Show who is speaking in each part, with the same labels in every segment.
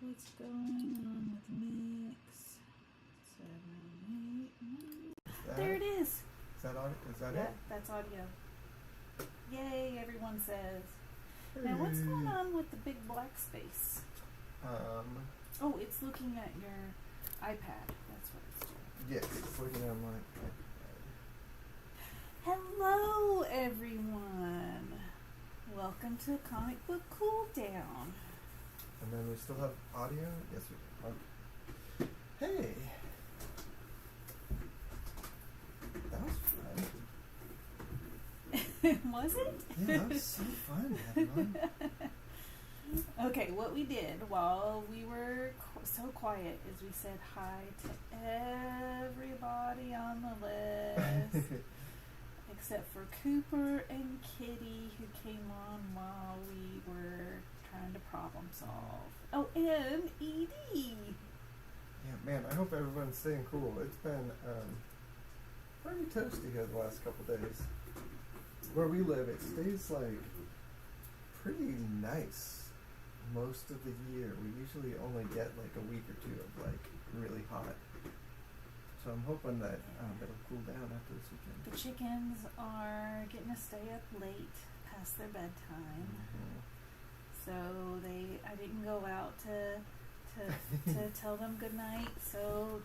Speaker 1: what's going on with mix. 7, 8, 9. There it is.
Speaker 2: Is that audio? Is that it?
Speaker 1: That's audio. Yay, everyone says. Now, what's going on with the big black space?
Speaker 2: Oh,
Speaker 1: it's looking at your iPad. That's what it's doing.
Speaker 2: Yes, it's looking at my iPad.
Speaker 1: Hello, everyone. Welcome to Comic Book Cool Down.
Speaker 2: And then we still have audio? Yes, we do. Hey! That was fun.
Speaker 1: Was it?
Speaker 2: Yeah, that was so fun, everyone.
Speaker 1: Okay, what we did while we were so quiet is we said hi to everybody on the list. Except for Cooper and Kitty, who came on while we were trying to problem solve. Oh, and Edie.
Speaker 2: Yeah, man, I hope everyone's staying cool. It's been pretty toasty here the last couple days. Where we live, it stays like pretty nice most of the year. We usually only get like a week or two of like really hot. So I'm hoping that it'll cool down after this weekend.
Speaker 1: The chickens are getting to stay up late past their bedtime.
Speaker 2: Mm-hmm.
Speaker 1: So I didn't go out to tell them good night, so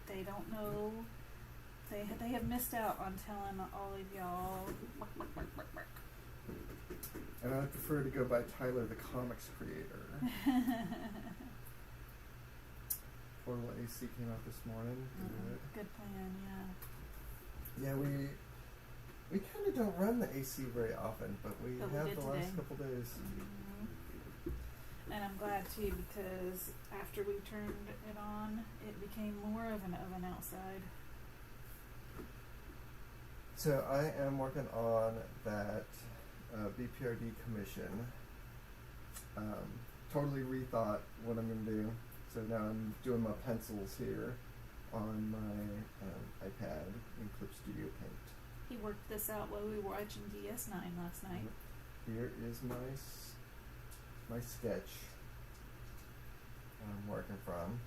Speaker 1: they don't know. They have missed out on telling all of y'all.
Speaker 2: And I prefer to go by Tyler, the comics creator. Portal AC came out this morning.
Speaker 1: Good plan, yeah.
Speaker 2: Yeah, we kind of don't run the AC very often, but we have the last couple days.
Speaker 1: Mm-hmm. And I'm glad too, because after we turned it on, it became more of an oven outside.
Speaker 2: So I am working on that B.P.R.D commission. Totally rethought what I'm going to do. So now I'm doing my pencils here on my iPad in Clip Studio Paint.
Speaker 1: He worked this out while we were watching DS9 last night.
Speaker 2: Here is my sketch I'm working from.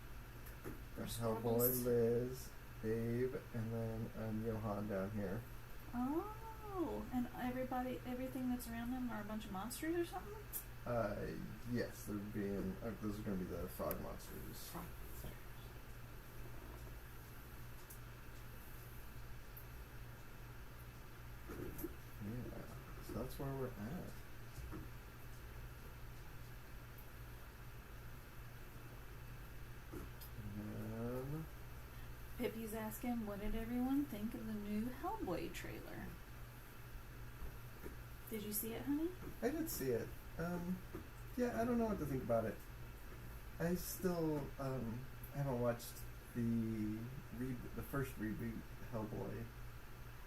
Speaker 2: There's Hellboy, Liz, Babe, and then Johan down here.
Speaker 1: Oh, and everything that's around them are a bunch of monsters or something?
Speaker 2: Yes, those are going to be the frog monsters.
Speaker 1: Frog monsters.
Speaker 2: Yeah, so that's where we're at.
Speaker 1: Pippi's asking, what did everyone think of the new Hellboy trailer? Did you see it, honey?
Speaker 2: I did see it. Yeah, I don't know what to think about it. I still haven't watched the first reboot Hellboy.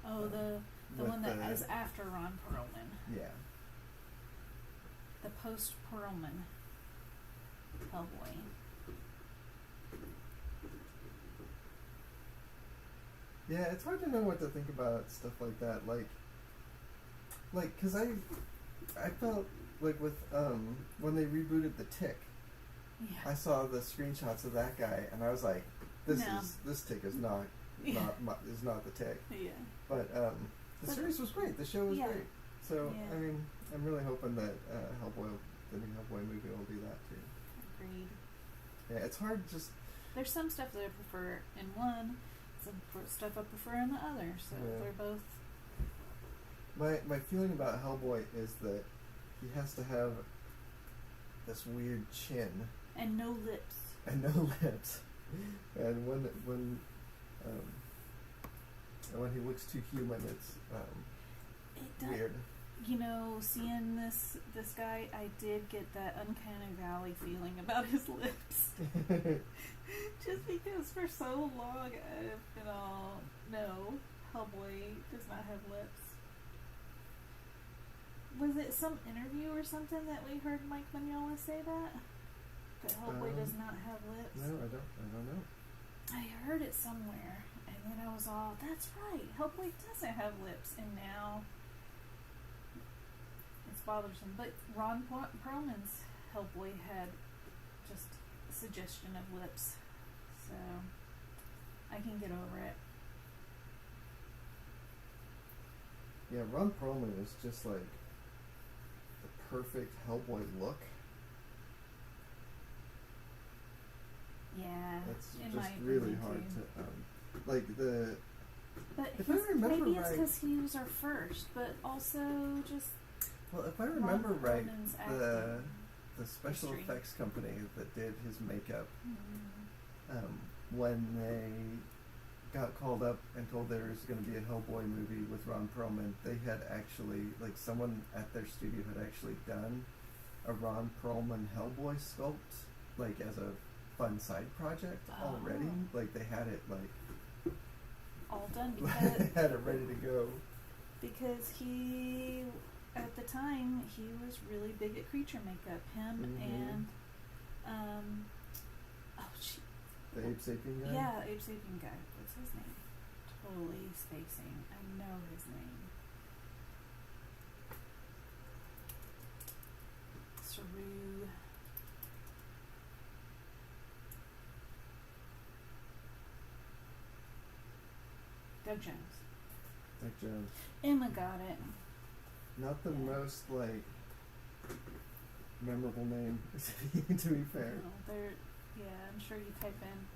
Speaker 1: Oh, the one that is after Ron Perlman.
Speaker 2: Yeah.
Speaker 1: The post-Perlman Hellboy.
Speaker 2: Yeah, it's hard to know what to think about stuff like that. Like, cause I felt like with when they rebooted The Tick,
Speaker 1: yeah.
Speaker 2: I saw the screenshots of that guy, and I was like, this Tick is not the Tick.
Speaker 1: Yeah.
Speaker 2: But the series was great. The show was great. So
Speaker 1: yeah.
Speaker 2: I mean, I'm really hoping that the new Hellboy movie will do that too.
Speaker 1: Agreed.
Speaker 2: Yeah, it's hard. Just
Speaker 1: there's some stuff that I prefer in one. Some stuff I prefer in the other, so they're both.
Speaker 2: My feeling about Hellboy is that he has to have this weird chin
Speaker 1: and no lips.
Speaker 2: And when he looks too human, it's weird.
Speaker 1: You know, seeing this guy, I did get that uncanny valley feeling about his lips. Just because for so long I've been all, no, Hellboy does not have lips. Was it some interview or something that we heard Mike Mignola say that? That Hellboy does not have lips?
Speaker 2: No, I don't know.
Speaker 1: I heard it somewhere, and then I was all, that's right, Hellboy doesn't have lips, and now it's bothersome. But Ron Perlman's Hellboy had just suggestion of lips, so I can get over it.
Speaker 2: Yeah, Ron Perlman is just like the perfect Hellboy look.
Speaker 1: Yeah,
Speaker 2: That's
Speaker 1: in
Speaker 2: just
Speaker 1: my
Speaker 2: really
Speaker 1: opinion,
Speaker 2: hard
Speaker 1: too.
Speaker 2: to like the.
Speaker 1: But
Speaker 2: If I remember
Speaker 1: maybe it's
Speaker 2: right-
Speaker 1: because he was our first, but also just
Speaker 2: Well, if I remember
Speaker 1: Ron
Speaker 2: right,
Speaker 1: Perlman's
Speaker 2: the
Speaker 1: acting
Speaker 2: special
Speaker 1: history.
Speaker 2: effects company that did his makeup,
Speaker 1: Mm.
Speaker 2: when they got called up and told there was going to be a Hellboy movie with Ron Perlman, they had actually, like, someone at their studio had actually done a Ron Perlman Hellboy sculpt, like, as a fun side project already.
Speaker 1: Oh.
Speaker 2: Like, they had it, like,
Speaker 1: all done
Speaker 2: they had it ready to go.
Speaker 1: because he, at the time, he was really big at creature makeup. Him
Speaker 2: Mhm.
Speaker 1: and oh gee,
Speaker 2: The Ape Sapien guy?
Speaker 1: yeah, Ape Sapien guy. What's his name? Totally spacing. I know his name. Saru. Doug Jones.
Speaker 2: Doug Jones.
Speaker 1: Emma got it.
Speaker 2: Not the
Speaker 1: Yeah.
Speaker 2: most, like, memorable name, to be fair.
Speaker 1: No, yeah, I'm sure you type in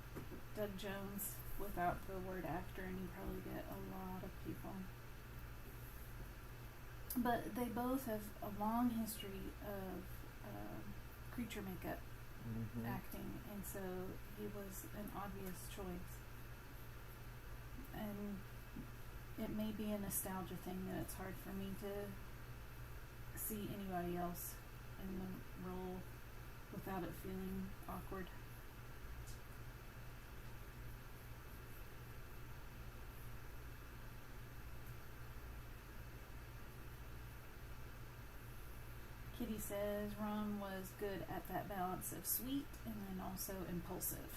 Speaker 1: Doug Jones without the word actor and you probably get a lot of people. But they both have a long history of creature makeup
Speaker 2: Mm-hmm.
Speaker 1: acting, and so he was an obvious choice. And it may be a nostalgia thing that it's hard for me to see anybody else in the role without it feeling awkward. Kitty says Ron was good at that balance of sweet and then also impulsive.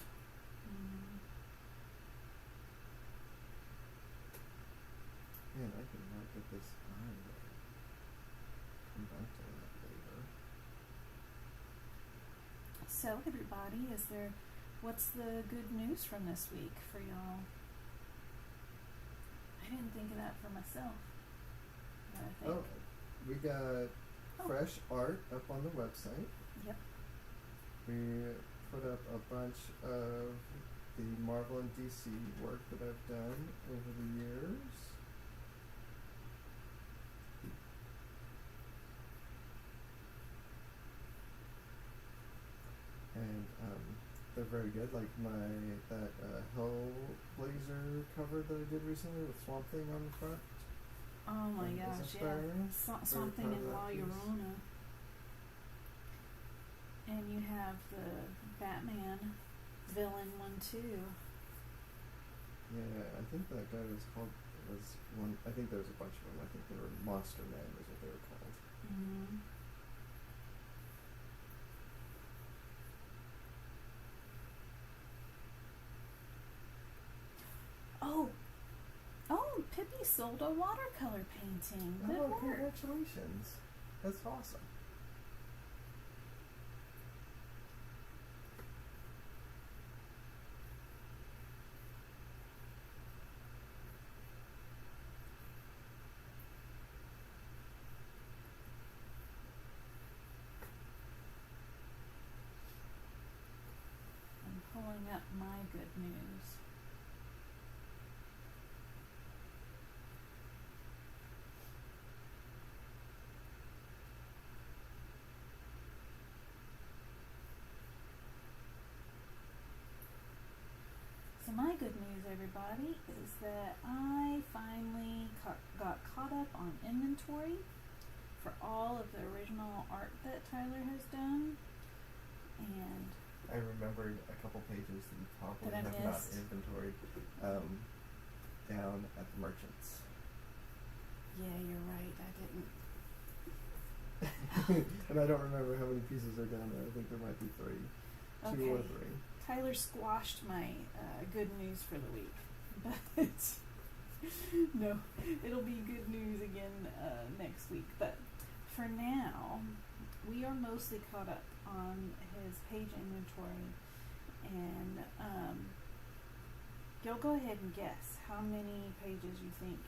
Speaker 2: Man, I can not get this on there. Come back to that later.
Speaker 1: So everybody, what's the good news from this week for y'all? I didn't think of that for myself. But I think,
Speaker 2: Oh, we got fresh art up on the website.
Speaker 1: Yep.
Speaker 2: We put up a bunch of the Marvel and DC work that I've done over the years. And they're very good. Like that Hellblazer cover that I did recently with Swamp Thing on the front.
Speaker 1: oh my
Speaker 2: Is
Speaker 1: gosh,
Speaker 2: inspiring.
Speaker 1: yeah.
Speaker 2: Very
Speaker 1: Something
Speaker 2: proud of
Speaker 1: in
Speaker 2: that
Speaker 1: La
Speaker 2: piece.
Speaker 1: Llorona. And you have the Batman villain one too.
Speaker 2: Yeah, I think that guy was one. I think there was a bunch of them. I think they were Monster Man is what they were called.
Speaker 1: Mm-hmm. Oh, Pippi sold a watercolor painting. Good
Speaker 2: Oh,
Speaker 1: work.
Speaker 2: congratulations! That's awesome.
Speaker 1: I'm pulling up my good news. So my good news, everybody, is that I finally got caught up on inventory for all of the original art that Tyler has done, and
Speaker 2: I remembered a couple pages that you probably
Speaker 1: That I
Speaker 2: have not
Speaker 1: missed.
Speaker 2: inventoried down at the merchants.
Speaker 1: yeah, you're right, I didn't.
Speaker 2: And I don't remember how many pieces are down there. I think there might be 3. 2 or
Speaker 1: Okay.
Speaker 2: 3.
Speaker 1: Tyler squashed my good news for the week, but no, it'll be good news again next week. But for now, we are mostly caught up on his page inventory, And you'll go ahead and guess how many pages you think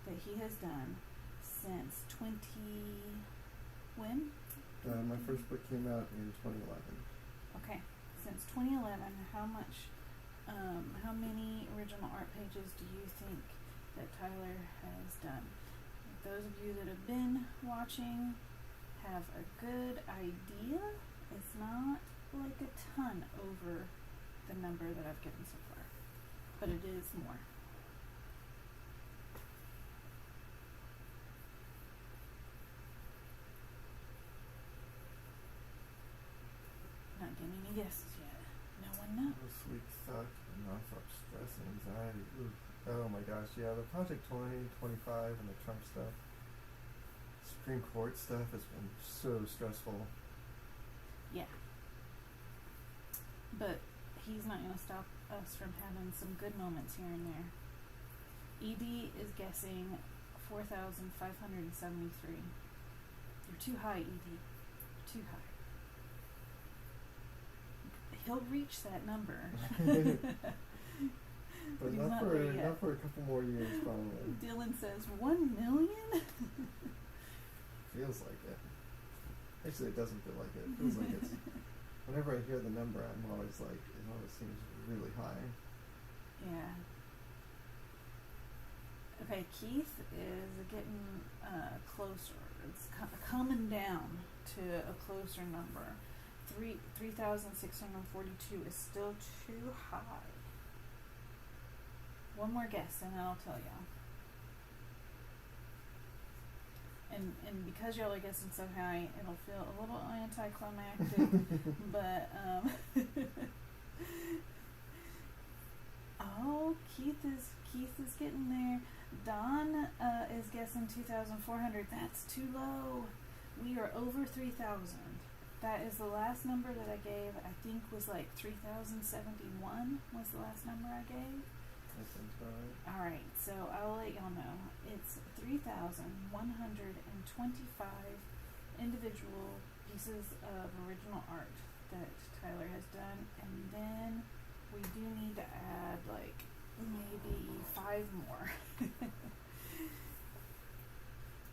Speaker 1: that he has done since when?
Speaker 2: My first book came out in 2011.
Speaker 1: Okay, since 2011, how many original art pages do you think that Tyler has done? Those of you that have been watching have a good idea. It's not like a ton over the number that I've given so far, but it is more. Not getting any guesses yet. No one knows.
Speaker 2: Sweet suck, non-stop stress and anxiety. Ooh. Oh my gosh, yeah, the Project 2025 and the Trump stuff, Supreme Court stuff has been so stressful.
Speaker 1: Yeah. But he's not going to stop us from having some good moments here and there. ED is guessing 4,573. You're too high, ED. You're too high. He'll reach that number.
Speaker 2: But not for a couple more years, probably.
Speaker 1: Dylan says 1 million?
Speaker 2: Feels like it. Actually, it doesn't feel like it. It feels like it's... Whenever I hear the number, I'm always like, it always seems really high.
Speaker 1: Yeah. Okay, Keith is getting closer. It's coming down to a closer number. 3,642 is still too high. One more guess, and then I'll tell y'all. And because y'all are guessing so high, it'll feel a little anticlimactic, but oh, Keith is getting there. Don is guessing 2,400. That's too low. We are over 3,000. That is the last number that I gave. I think was like 3,071 was the last number I gave.
Speaker 2: That sounds about right.
Speaker 1: Alright, so I'll let y'all know. It's 3,125 individual pieces of original art that Tyler has done, and then we do need to add like maybe 5 more.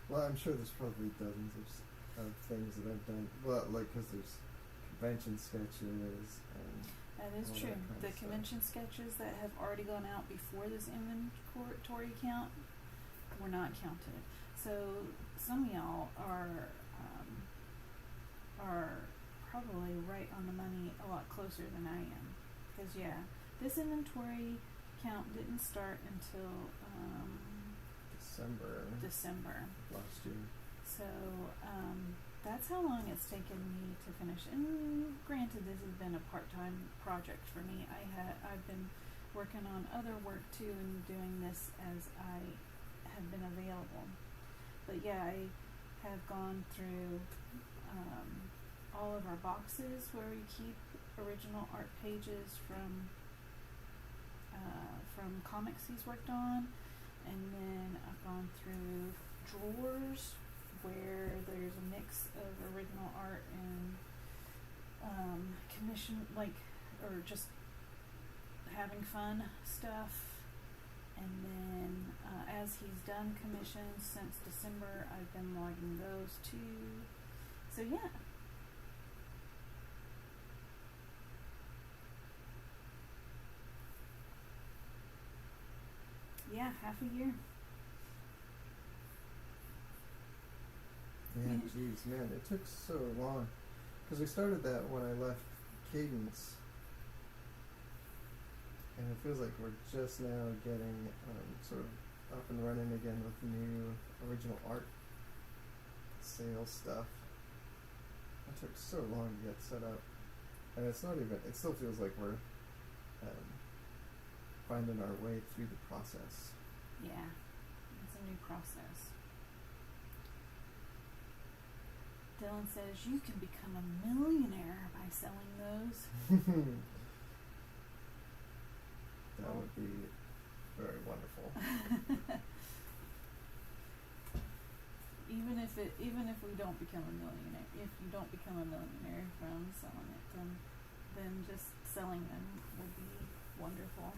Speaker 2: Well, I'm sure there's probably dozens of things that I've done. Well, like, because there's convention sketches and...
Speaker 1: That is true. The convention sketches that have already gone out before this inventory count were not counted. So some of y'all are probably right on the money, a lot closer than I am. Because yeah, this inventory count didn't start until December
Speaker 2: last year.
Speaker 1: So that's how long it's taken me to finish. And granted, this has been a part-time project for me. I've been working on other work too and doing this as I have been available. But yeah, I have gone through all of our boxes where we keep original art pages from comics he's worked on, and then I've gone through drawers where there's a mix of original art and commission, or just having fun stuff. And then as he's done commissions since December, I've been logging those too. So yeah. Yeah, half a year.
Speaker 2: Yeah, jeez, man, it took so long. Because we started that when I left Cadence. And it feels like we're just now getting sort of up and running again with new original art sales stuff. It took so long to get set up. And it's not even, it still feels like we're finding our way through the process.
Speaker 1: Yeah, it's a new process. Dylan says you can become a millionaire by selling those.
Speaker 2: That would be very wonderful.
Speaker 1: Even if we don't become a millionaire, if you don't become a millionaire from selling it, then just selling them would be wonderful.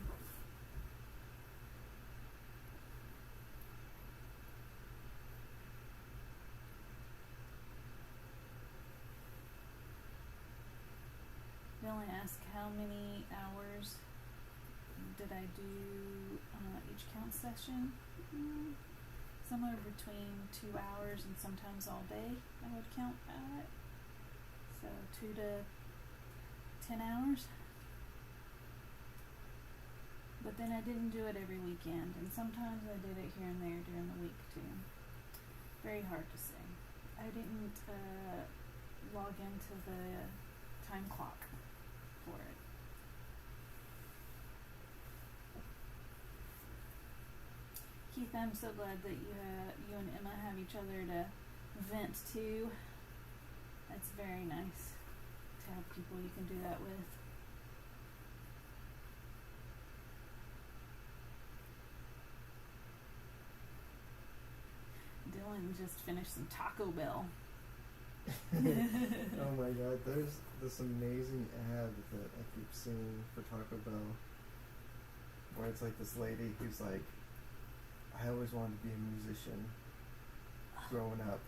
Speaker 1: Dylan asked how many hours did I do each count session. Somewhere between 2 hours and sometimes all day I would count at. So 2 to 10 hours. But then I didn't do it every weekend, and sometimes I did it here and there during the week too. Very hard to say. I didn't log into the time clock for it. Keith, I'm so glad that you and Emma have each other to vent to. That's very nice to have people you can do that with. Dylan just finished some Taco Bell.
Speaker 2: Oh my god, there's this amazing ad that I keep seeing for Taco Bell where it's like this lady who's like, I always wanted to be a musician growing up,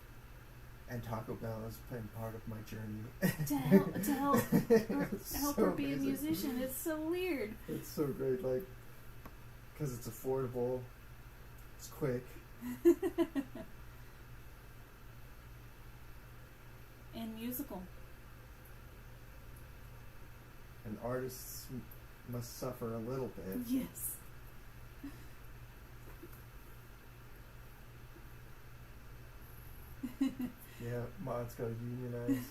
Speaker 2: and Taco Bell has been part of my journey.
Speaker 1: to help her be amazing. A musician. It's so weird.
Speaker 2: It's so great, like, because it's affordable, it's quick.
Speaker 1: And musical.
Speaker 2: And artists must suffer a little bit.
Speaker 1: Yes.
Speaker 2: Yeah, mods gotta unionize.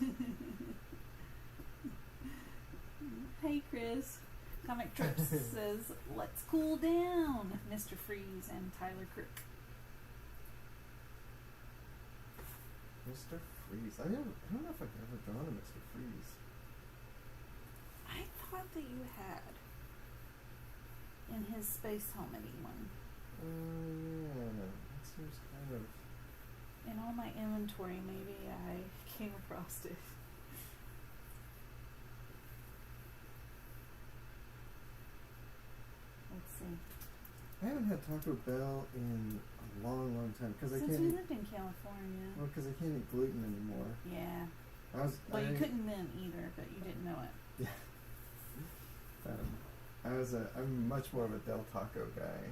Speaker 1: Hey Chris. Comic Trips says, let's cool down, Mr. Freeze and Tyler Crook.
Speaker 2: Mr. Freeze. I don't know if I've ever drawn a Mr. Freeze.
Speaker 1: I thought that you had in his Space Homedy one.
Speaker 2: Yeah, that seems kind of...
Speaker 1: In all my inventory, maybe I came across it. Let's see.
Speaker 2: I haven't had Taco Bell in a long, long time because I can't.
Speaker 1: Since we lived in California.
Speaker 2: Well, because I can't eat gluten anymore.
Speaker 1: Yeah. You couldn't then either, but you didn't know it.
Speaker 2: Yeah. I'm much more of a Del Taco guy.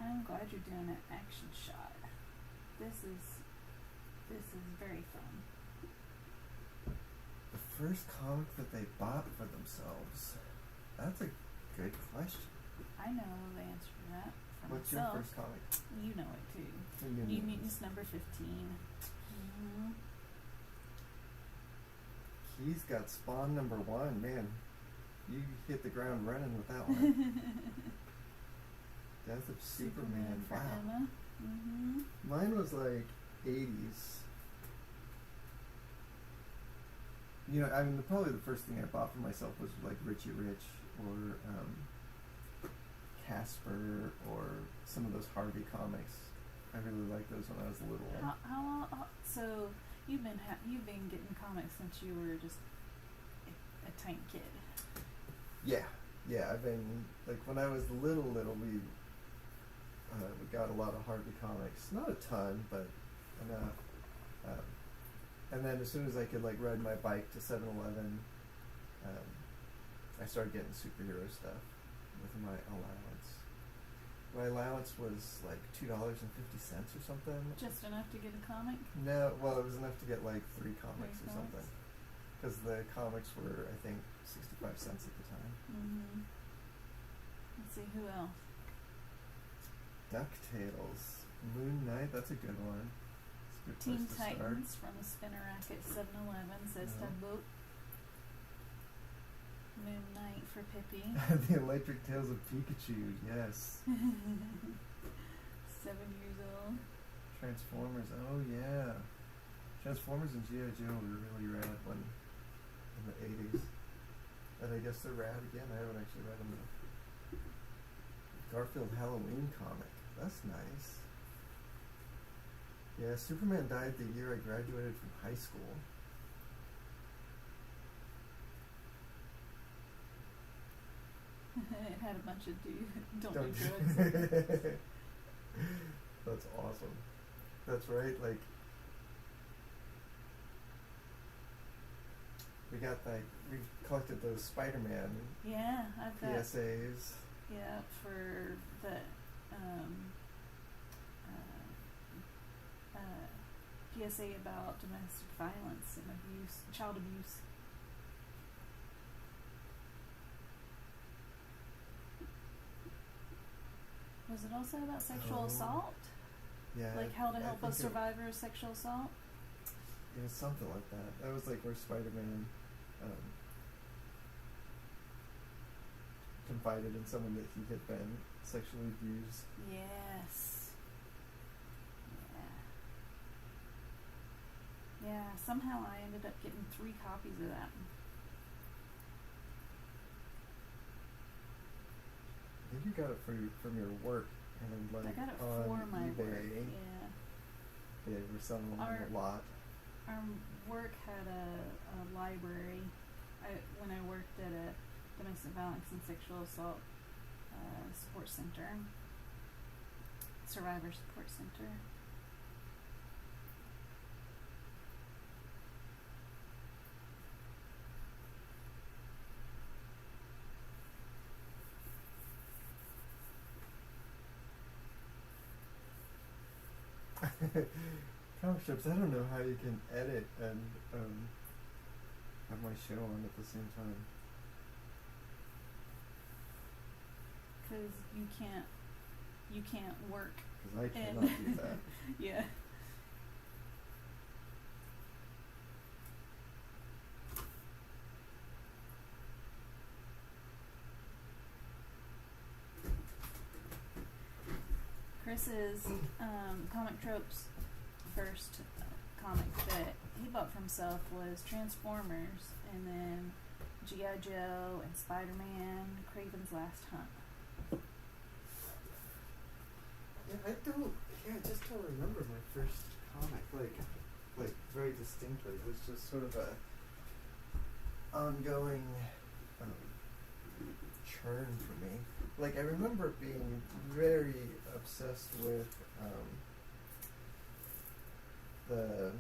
Speaker 1: I'm glad you're doing an action shot. This is very fun.
Speaker 2: The first comic that they bought for themselves. That's a good question.
Speaker 1: I know the answer to that for
Speaker 2: What's
Speaker 1: myself.
Speaker 2: your first comic?
Speaker 1: You know it too. New Mutants number 15. Mm-hmm.
Speaker 2: He's got Spawn number 1. Man, you hit the ground running with that one. Death of Superman.
Speaker 1: For
Speaker 2: wow.
Speaker 1: Emma. Mm-hmm.
Speaker 2: Mine was like 80s. You know, I mean, probably the first thing I bought for myself was like Richie Rich or Casper or some of those Harvey comics. I really liked those when I was little.
Speaker 1: How so you've been getting comics since you were just a tiny kid? Yeah, I've been, like, when I was little, we got a lot of Harvey comics. Not a ton, but enough. And then as soon as I could, like, ride my bike to 7-Eleven, I started getting superhero stuff with my allowance. My allowance was like $2.50 or something. Just enough to get a comic?
Speaker 2: No, well, it was enough to get like 3 comics
Speaker 1: 3
Speaker 2: or something. Because the comics were, I think, 65 cents at the time.
Speaker 1: Mm-hmm. Let's see, who else?
Speaker 2: DuckTales. Moon Knight, that's a good one. It's a good
Speaker 1: Teen
Speaker 2: place to
Speaker 1: Titans
Speaker 2: start.
Speaker 1: from a spinner rack at 7-Eleven says
Speaker 2: No.
Speaker 1: Tugboat. Moon Knight for Pippi.
Speaker 2: The Electric Tales of Pikachu, yes.
Speaker 1: 7 years old.
Speaker 2: Transformers, oh yeah. Transformers and G.I. Joe were really rad in the 80s. And I guess they're rad again. I haven't actually read them though. Garfield Halloween comic. That's nice. Yeah, Superman died the year I graduated from high school.
Speaker 1: It had a bunch of don't
Speaker 2: Don't
Speaker 1: do drugs.
Speaker 2: That's awesome. That's right. Like, we collected those Spider-Man
Speaker 1: Yeah, I've got
Speaker 2: PSAs.
Speaker 1: yeah for the PSA about domestic violence and abuse, child abuse. Was it also about sexual assault?
Speaker 2: Yeah.
Speaker 1: Like how to
Speaker 2: I
Speaker 1: help a
Speaker 2: think
Speaker 1: survivor of sexual assault?
Speaker 2: It was something like that. That was like where Spider-Man confided in someone that he had been sexually abused.
Speaker 1: Yes. Yeah. Yeah, somehow I ended up getting 3 copies of that.
Speaker 2: I think you got it from your work and like
Speaker 1: I got it
Speaker 2: on
Speaker 1: for my
Speaker 2: eBay.
Speaker 1: work. Yeah.
Speaker 2: They were selling them a lot.
Speaker 1: Our work had a library. When I worked at a domestic violence and sexual assault support center, survivor support center.
Speaker 2: Comic strips, I don't know how you can edit and have my show on at the same time.
Speaker 1: Because you can't work.
Speaker 2: Because I cannot do that.
Speaker 1: Yeah. Chris's Comic Tropes first comic that he bought for himself was Transformers, and then G.I. Joe and Spider-Man, Kraven's Last Hunt.
Speaker 2: Yeah, I just don't remember my first comic, like very distinctly. It was just sort of a ongoing churn for me. Like, I remember being very obsessed with the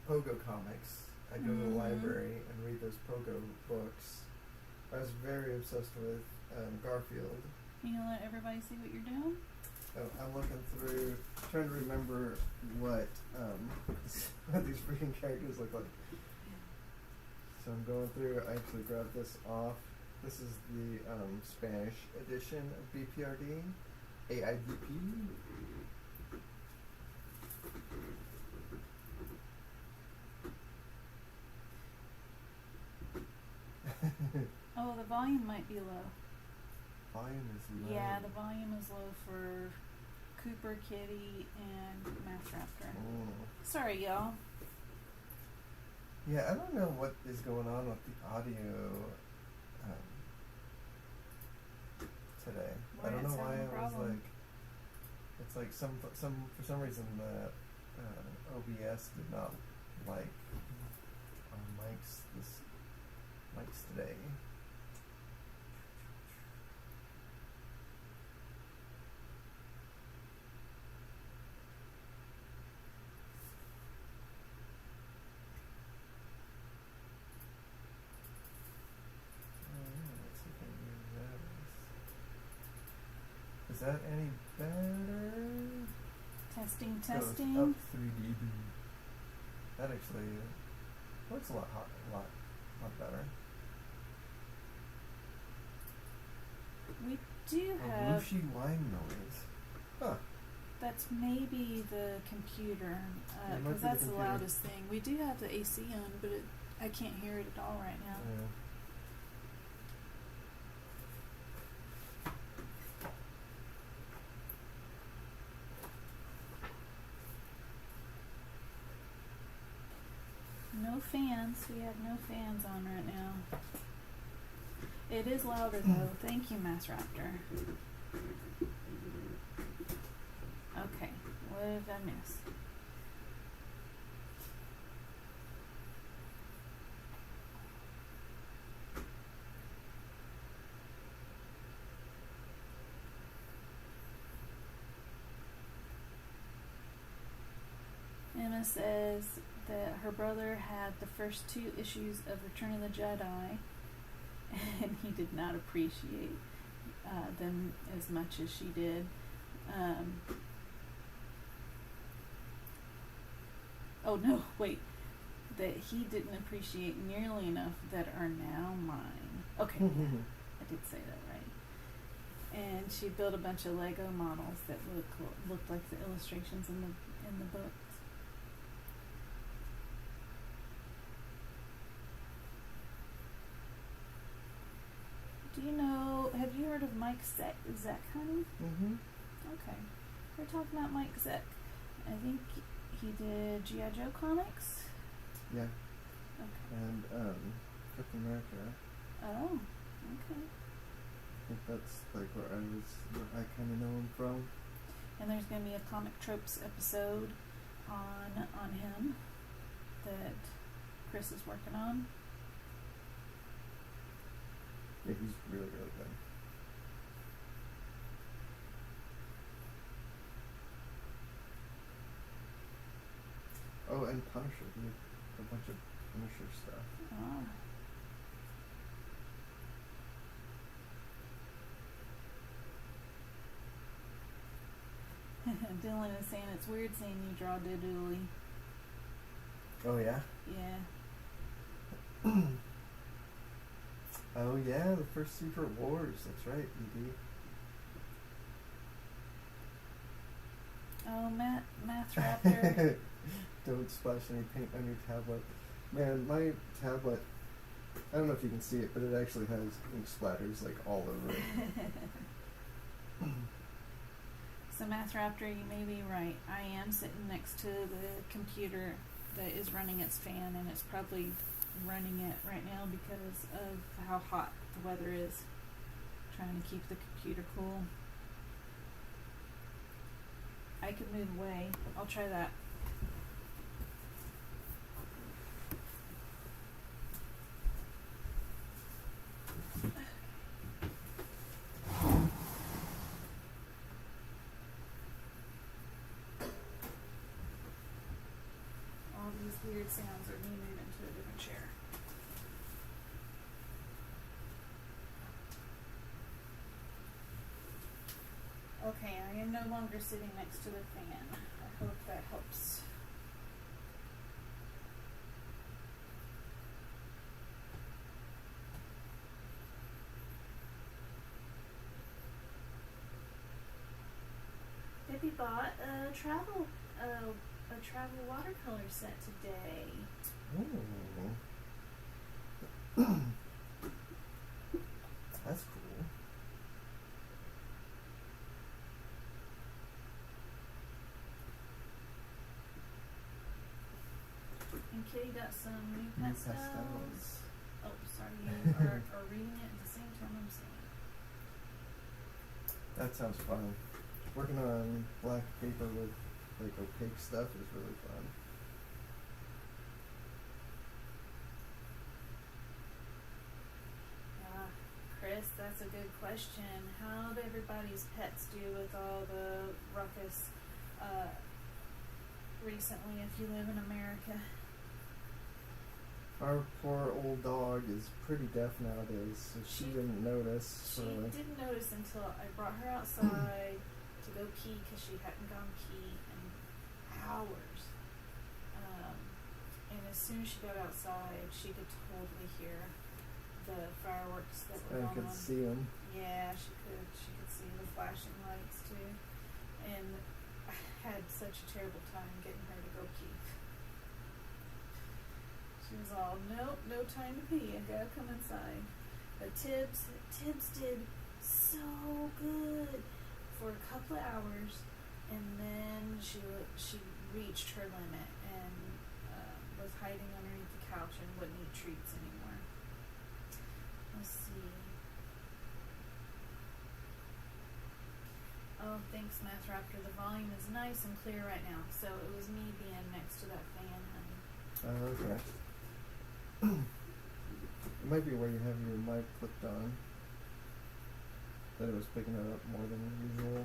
Speaker 2: Pogo comics. I'd go to the library and read those Pogo books. I was very obsessed with Garfield.
Speaker 1: You gonna let everybody see what you're doing?
Speaker 2: Oh, I'm looking through, trying to remember what these freaking characters look like. So I'm going through. I actually grabbed this off. This is the Spanish edition of B.P.R.D. AIDP.
Speaker 1: Oh, the volume might be low.
Speaker 2: Volume is low.
Speaker 1: Yeah, the volume is low for Cooper, Kitty, and Mass Raptor.
Speaker 2: Oh.
Speaker 1: Sorry, y'all.
Speaker 2: Yeah, I don't know what is going on with the audio today. I don't know why I was like. It's like for some reason the OBS did not like our mics today. Let's see if I can use that. Is that any better?
Speaker 1: Testing.
Speaker 2: Goes up 3 dB. That actually looks a lot better.
Speaker 1: We do
Speaker 2: A
Speaker 1: have.
Speaker 2: whooshy whine noise. Huh.
Speaker 1: That's maybe the computer,
Speaker 2: It might
Speaker 1: because
Speaker 2: be the
Speaker 1: that's the
Speaker 2: computer.
Speaker 1: loudest thing. We do have the AC on, but I can't hear it at all right now.
Speaker 2: Yeah.
Speaker 1: No fans. We have no fans on right now. It is louder though. Thank you, Mass Raptor. Okay, what did I miss? Emma says that her brother had the first 2 issues of Return of the Jedi, and he did not appreciate them as much as she did. Oh no, wait. That he didn't appreciate nearly enough that are now mine. Okay, yeah, I did say that right. And she built a bunch of Lego models that looked like the illustrations in the books. Do you know, have you heard of Mike Zeck, honey?
Speaker 2: Mm-hmm.
Speaker 1: Okay. We're talking about Mike Zeck. I think he did G.I. Joe comics?
Speaker 2: Yeah.
Speaker 1: Okay.
Speaker 2: And Captain America.
Speaker 1: Oh, okay.
Speaker 2: I think that's like where I kind of know him from.
Speaker 1: And there's going to be a Comic Tropes episode on him that Chris is working on.
Speaker 2: Yeah, he's really, really good. Oh, and Punisher. He did a bunch of Punisher stuff.
Speaker 1: Oh. Dylan is saying it's weird seeing you draw digitally.
Speaker 2: Oh, yeah?
Speaker 1: Yeah.
Speaker 2: Oh, yeah, the first Secret Wars. That's right, ED.
Speaker 1: Oh, Math Raptor.
Speaker 2: Don't splash any paint on your tablet. Man, my tablet, I don't know if you can see it, but it actually has ink splatters like all over it.
Speaker 1: So Math Raptor, you may be right. I am sitting next to the computer that is running its fan, and it's probably running it right now because of how hot the weather is. Trying to keep the computer cool. I could move away. I'll try that. All these weird sounds are me moving to a different chair. Okay, I am no longer sitting next to the fan. I hope that helps. Debbie bought a travel watercolor set today.
Speaker 2: Oh. That's cool.
Speaker 1: And Kitty got some new pastels. Oh, sorry, you are reading it at the same time I'm saying it.
Speaker 2: That sounds fun. Working on black paper with like opaque stuff is really fun.
Speaker 1: Chris, that's a good question. How do everybody's pets do with all the ruckus recently if you live in America?
Speaker 2: Our poor old dog is pretty deaf nowadays, so she didn't notice.
Speaker 1: She didn't notice until I brought her outside to go pee because she hadn't gone pee in hours. And as soon as she got outside, she could totally hear the fireworks that were going on.
Speaker 2: I could see them.
Speaker 1: Yeah, she could. She could see the flashing lights too. And I had such a terrible time getting her to go pee. She was all, nope, no time to pee. I gotta come inside. But Tibbs did so good for a couple of hours, and then she reached her limit and was hiding underneath the couch and wouldn't eat treats anymore. Let's see. Oh, thanks, Math Raptor. The volume is nice and clear right now. So it was me being next to that fan, honey.
Speaker 2: Oh, okay. It might be where you have your mic clipped on. That it was picking it up more than usual.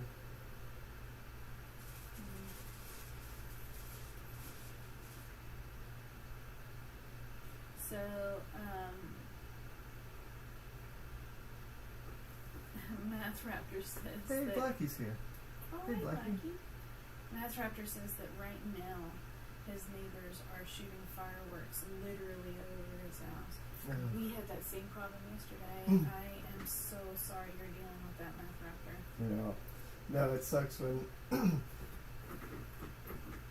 Speaker 1: So, Math Raptor says
Speaker 2: Hey,
Speaker 1: that...
Speaker 2: Blackie's here.
Speaker 1: Oh,
Speaker 2: Hey,
Speaker 1: hey,
Speaker 2: Blackie.
Speaker 1: Blackie. Math Raptor says that right now his neighbors are shooting fireworks literally over his house. We had that same problem yesterday. I am so sorry you're dealing with that, Math Raptor.
Speaker 2: Yeah. No, it sucks when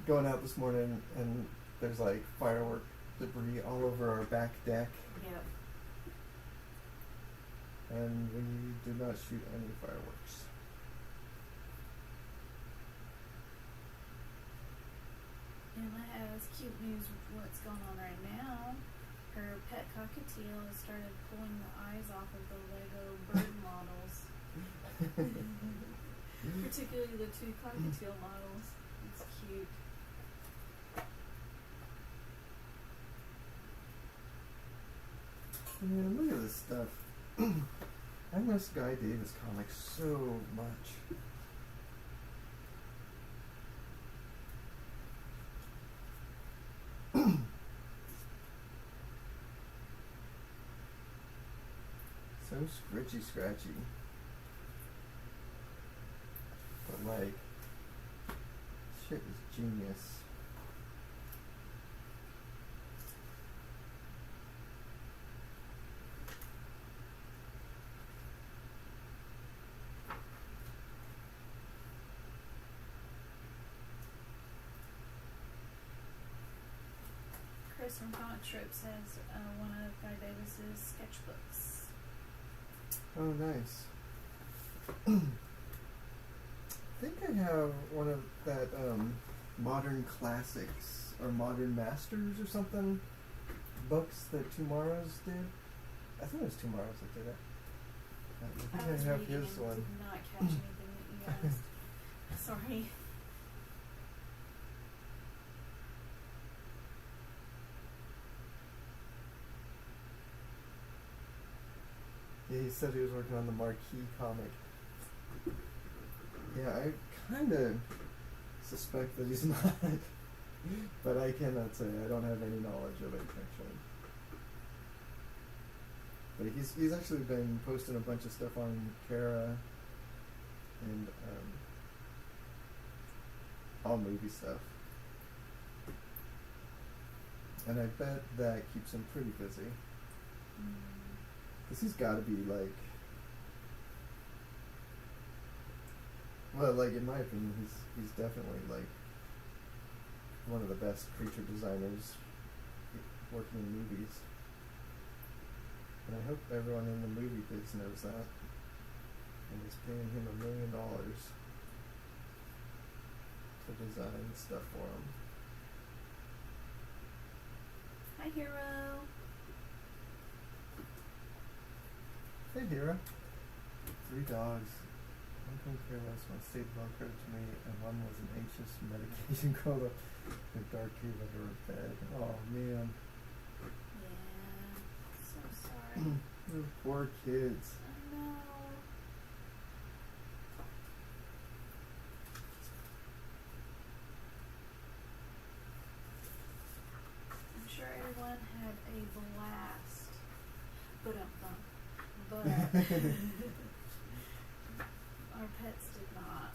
Speaker 2: going out this morning and there's like firework debris all over our back deck.
Speaker 1: Yep.
Speaker 2: And we did not shoot any fireworks.
Speaker 1: Emma has cute news with what's going on right now. Her pet cockatiel has started pulling the eyes off of the Lego bird models. Particularly the two cockatiel models. It's cute.
Speaker 2: Man, look at this stuff. I miss Guy Davis comics so much. So scritchy scratchy. But like, shit is genius.
Speaker 1: Chris from Comic Strip says one of Guy Davis's sketchbooks.
Speaker 2: Oh, nice. I think I have one of that Modern Classics or Modern Masters or something books that Tomorrow's did. I think it was Tomorrow's that did it. I think I have
Speaker 1: reading
Speaker 2: his
Speaker 1: and
Speaker 2: one.
Speaker 1: did not catch anything that you asked. Sorry.
Speaker 2: Yeah, he said he was working on the Marquee comic. Yeah, I kind of suspect that he's not, but I cannot say. I don't have any knowledge of it, actually. But he's actually been posting a bunch of stuff on Kara and all movie stuff. And I bet that keeps him pretty busy. Because he's got to be like, well, like in my opinion, he's definitely like one of the best creature designers working in movies. And I hope everyone in the movie biz knows that and is paying him $1 million to design stuff for him.
Speaker 1: Hi, Hero.
Speaker 2: Hey, Hera. 3 dogs. One couldn't care less, one stayed Velcro to me, and one was an anxious medication curled up in a dark cave under her bed. Oh, man.
Speaker 1: Yeah. So sorry.
Speaker 2: Those poor kids.
Speaker 1: I know. I'm sure everyone had a blast. But our pets did not.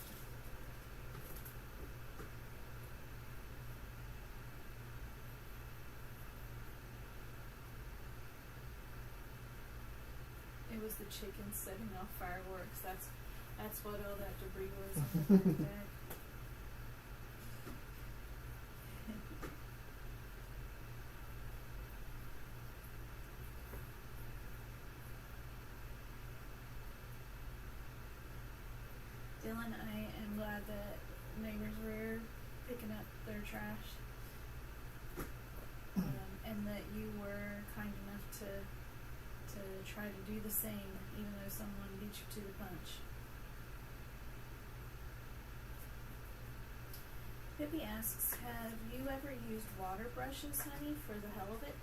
Speaker 1: It was the chickens setting off fireworks. That's what all that debris was on the back deck. Dylan, I am glad that neighbors were picking up their trash, and that you were kind enough to try to do the same, even though someone beat you to the punch. Pippi asks, have you ever used water brushes, honey, for the hell of it?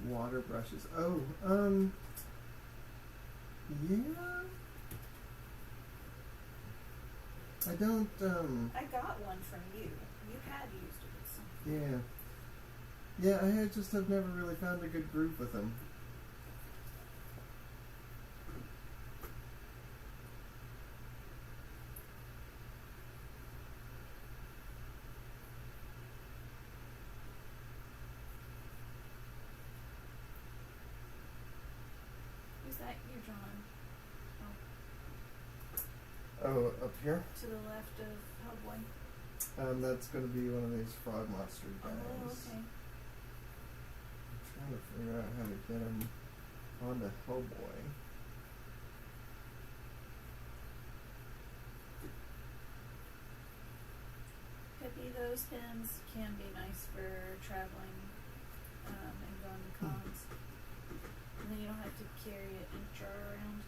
Speaker 2: Water brushes. Oh, yeah. I don't,
Speaker 1: I got one from you. You had used it at some point.
Speaker 2: yeah. Yeah, I just have never really found a good groove with them.
Speaker 1: Is that your John?
Speaker 2: Oh, up here?
Speaker 1: To the left of Hellboy.
Speaker 2: That's going to be one of these frog monster guys.
Speaker 1: Oh, okay.
Speaker 2: I'm trying to figure out how to get him onto Hellboy.
Speaker 1: Pippi, those pins can be nice for traveling and going to cons. And then you don't have to carry it in a jar around.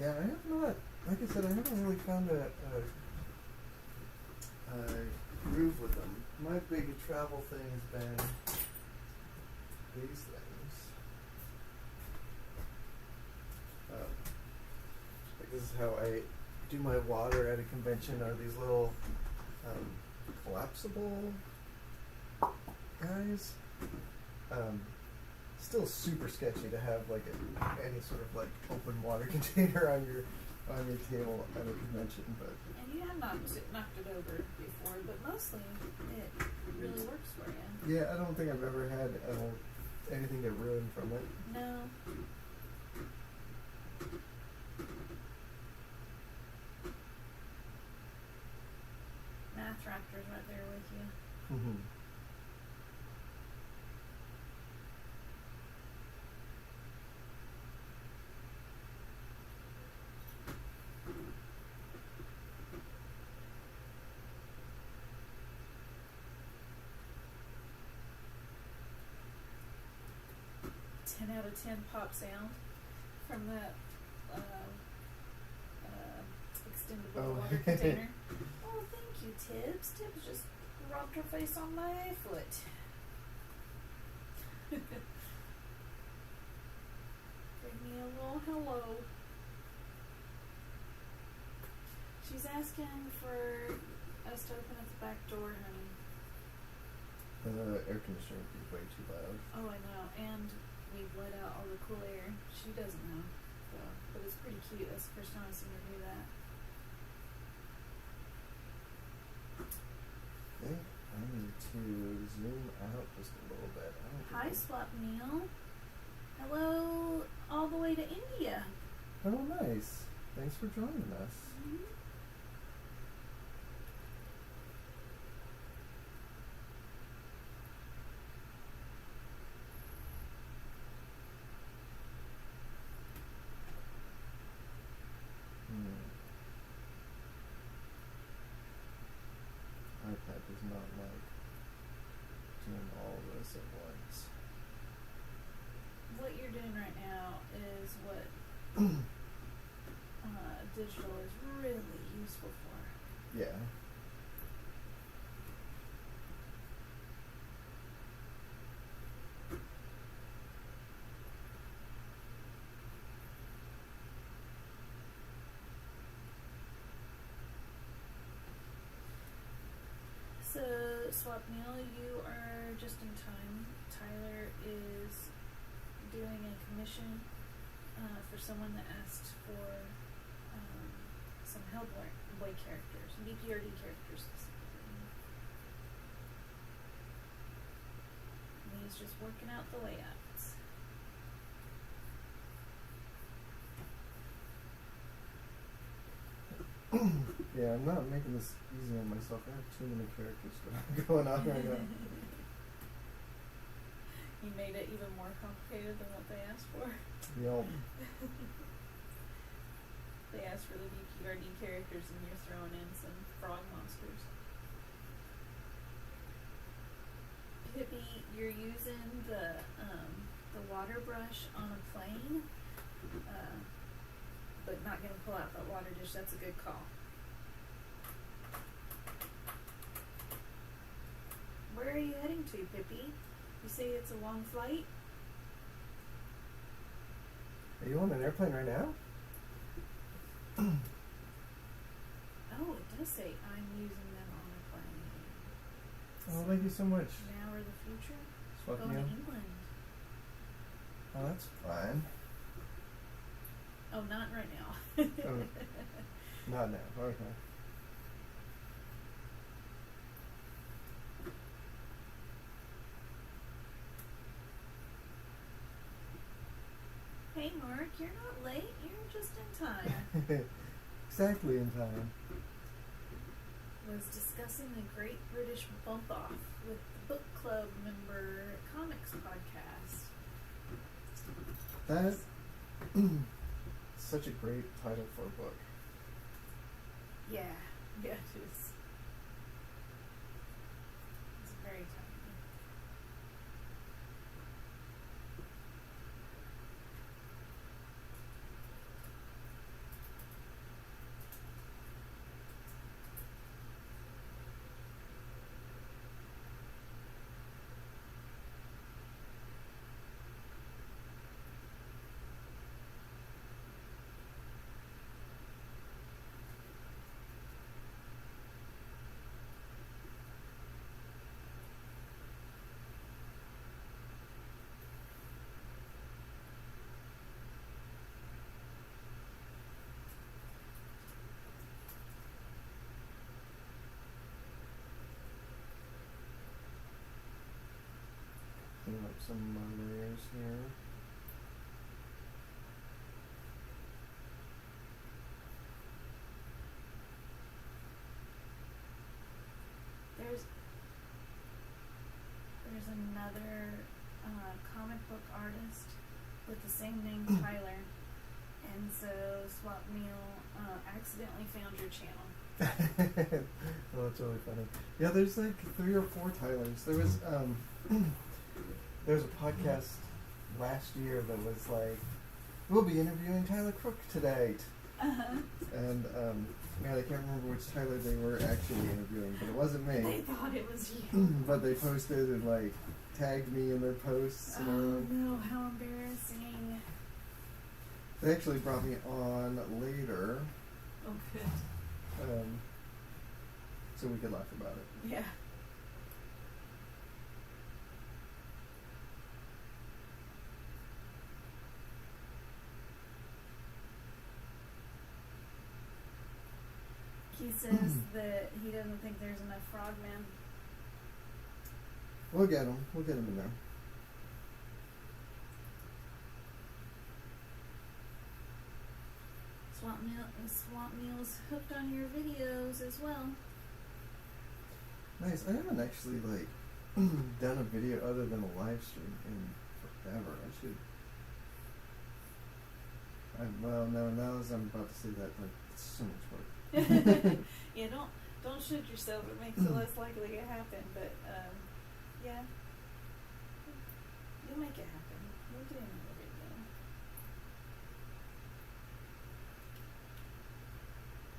Speaker 2: Yeah, I have not, like I said, I haven't really found a groove with them. My big travel thing has been these things. Like this is how I do my water at a convention, are these little collapsible guys. Still super sketchy to have like any sort of like open water container on your table at a convention, but
Speaker 1: And you have knocked it over before, but mostly it really works for you.
Speaker 2: yeah, I don't think I've ever had anything get ruined from it.
Speaker 1: No. Math Raptor's right there with you.
Speaker 2: Mm-hmm.
Speaker 1: Out of 10 pop sound from that extendable water container. Oh, thank you, Tibbs. Tibbs just rubbed her face on my foot. Give me a little hello. She's asking for us to open up the back door, honey.
Speaker 2: The air conditioner would be way too loud.
Speaker 1: Oh, I know, and we've let out all the cool air. She doesn't know, so, but it's pretty cute. That's the first time I've seen her do that.
Speaker 2: I think I need to zoom out just a little bit.
Speaker 1: Hi, Swap Neil. Hello, all the way to India.
Speaker 2: Oh, nice. Thanks for joining us.
Speaker 1: Mm-hmm.
Speaker 2: iPad does not like doing all of this at once.
Speaker 1: What you're doing right now is what digital is really useful for.
Speaker 2: Yeah.
Speaker 1: So, Swap Neil, you are just in time. Tyler is doing a commission for someone that asked for some Hellboy characters, B.P.R.D characters specifically. And he's just working out the layouts.
Speaker 2: Yeah, I'm not making this easy on myself. I have too many characters going on right now.
Speaker 1: You made it even more complicated than what they asked for.
Speaker 2: Yep.
Speaker 1: They asked for the B.P.R.D characters and you're throwing in some frog monsters. Pippi, you're using the water brush on a plane, but not going to pull out that water dish. That's a good call. Where are you heading to, Pippi? You say it's a long flight?
Speaker 2: Are you on an airplane right now?
Speaker 1: Oh, it does say I'm using them on a plane.
Speaker 2: Oh, thank you so much.
Speaker 1: Now or the future?
Speaker 2: Swap
Speaker 1: Going
Speaker 2: me
Speaker 1: to
Speaker 2: out.
Speaker 1: England.
Speaker 2: Oh, that's fine.
Speaker 1: Oh, not right now.
Speaker 2: Oh, not now. Okay.
Speaker 1: Hey, Mark, you're not late. You're just in time.
Speaker 2: Exactly in time.
Speaker 1: Was discussing the Great British Bump Off with the book club member comics podcast.
Speaker 2: That's such a great title for a book.
Speaker 1: Yeah, it is. It's very timely.
Speaker 2: Clean up some of my layers here.
Speaker 1: There's another comic book artist with the same name, Tyler, and so Swap Meal accidentally found your channel.
Speaker 2: Oh, that's really funny. Yeah, there's like 3 or 4 Tylers. There was a podcast last year that was like, we'll be interviewing Tyler Crook today.
Speaker 1: Uh-huh.
Speaker 2: And man, I can't remember which Tyler they were actually interviewing, but it wasn't me.
Speaker 1: They thought it was you.
Speaker 2: But they posted and like tagged me in their posts.
Speaker 1: Oh no, how embarrassing.
Speaker 2: They actually brought me on later,
Speaker 1: Oh good.
Speaker 2: so we could laugh about it.
Speaker 1: Yeah. He says that he doesn't think there's enough frogmen.
Speaker 2: We'll get them. We'll get them in there.
Speaker 1: Swamp Meal's hooked on your videos as well.
Speaker 2: Nice. I haven't actually like done a video other than a live stream in forever. I should. Well, no. Now as I'm about to say that, like, it's so much work.
Speaker 1: Yeah, don't shoot yourself. It makes it less likely to happen. But yeah, you'll make it happen. You'll do another video.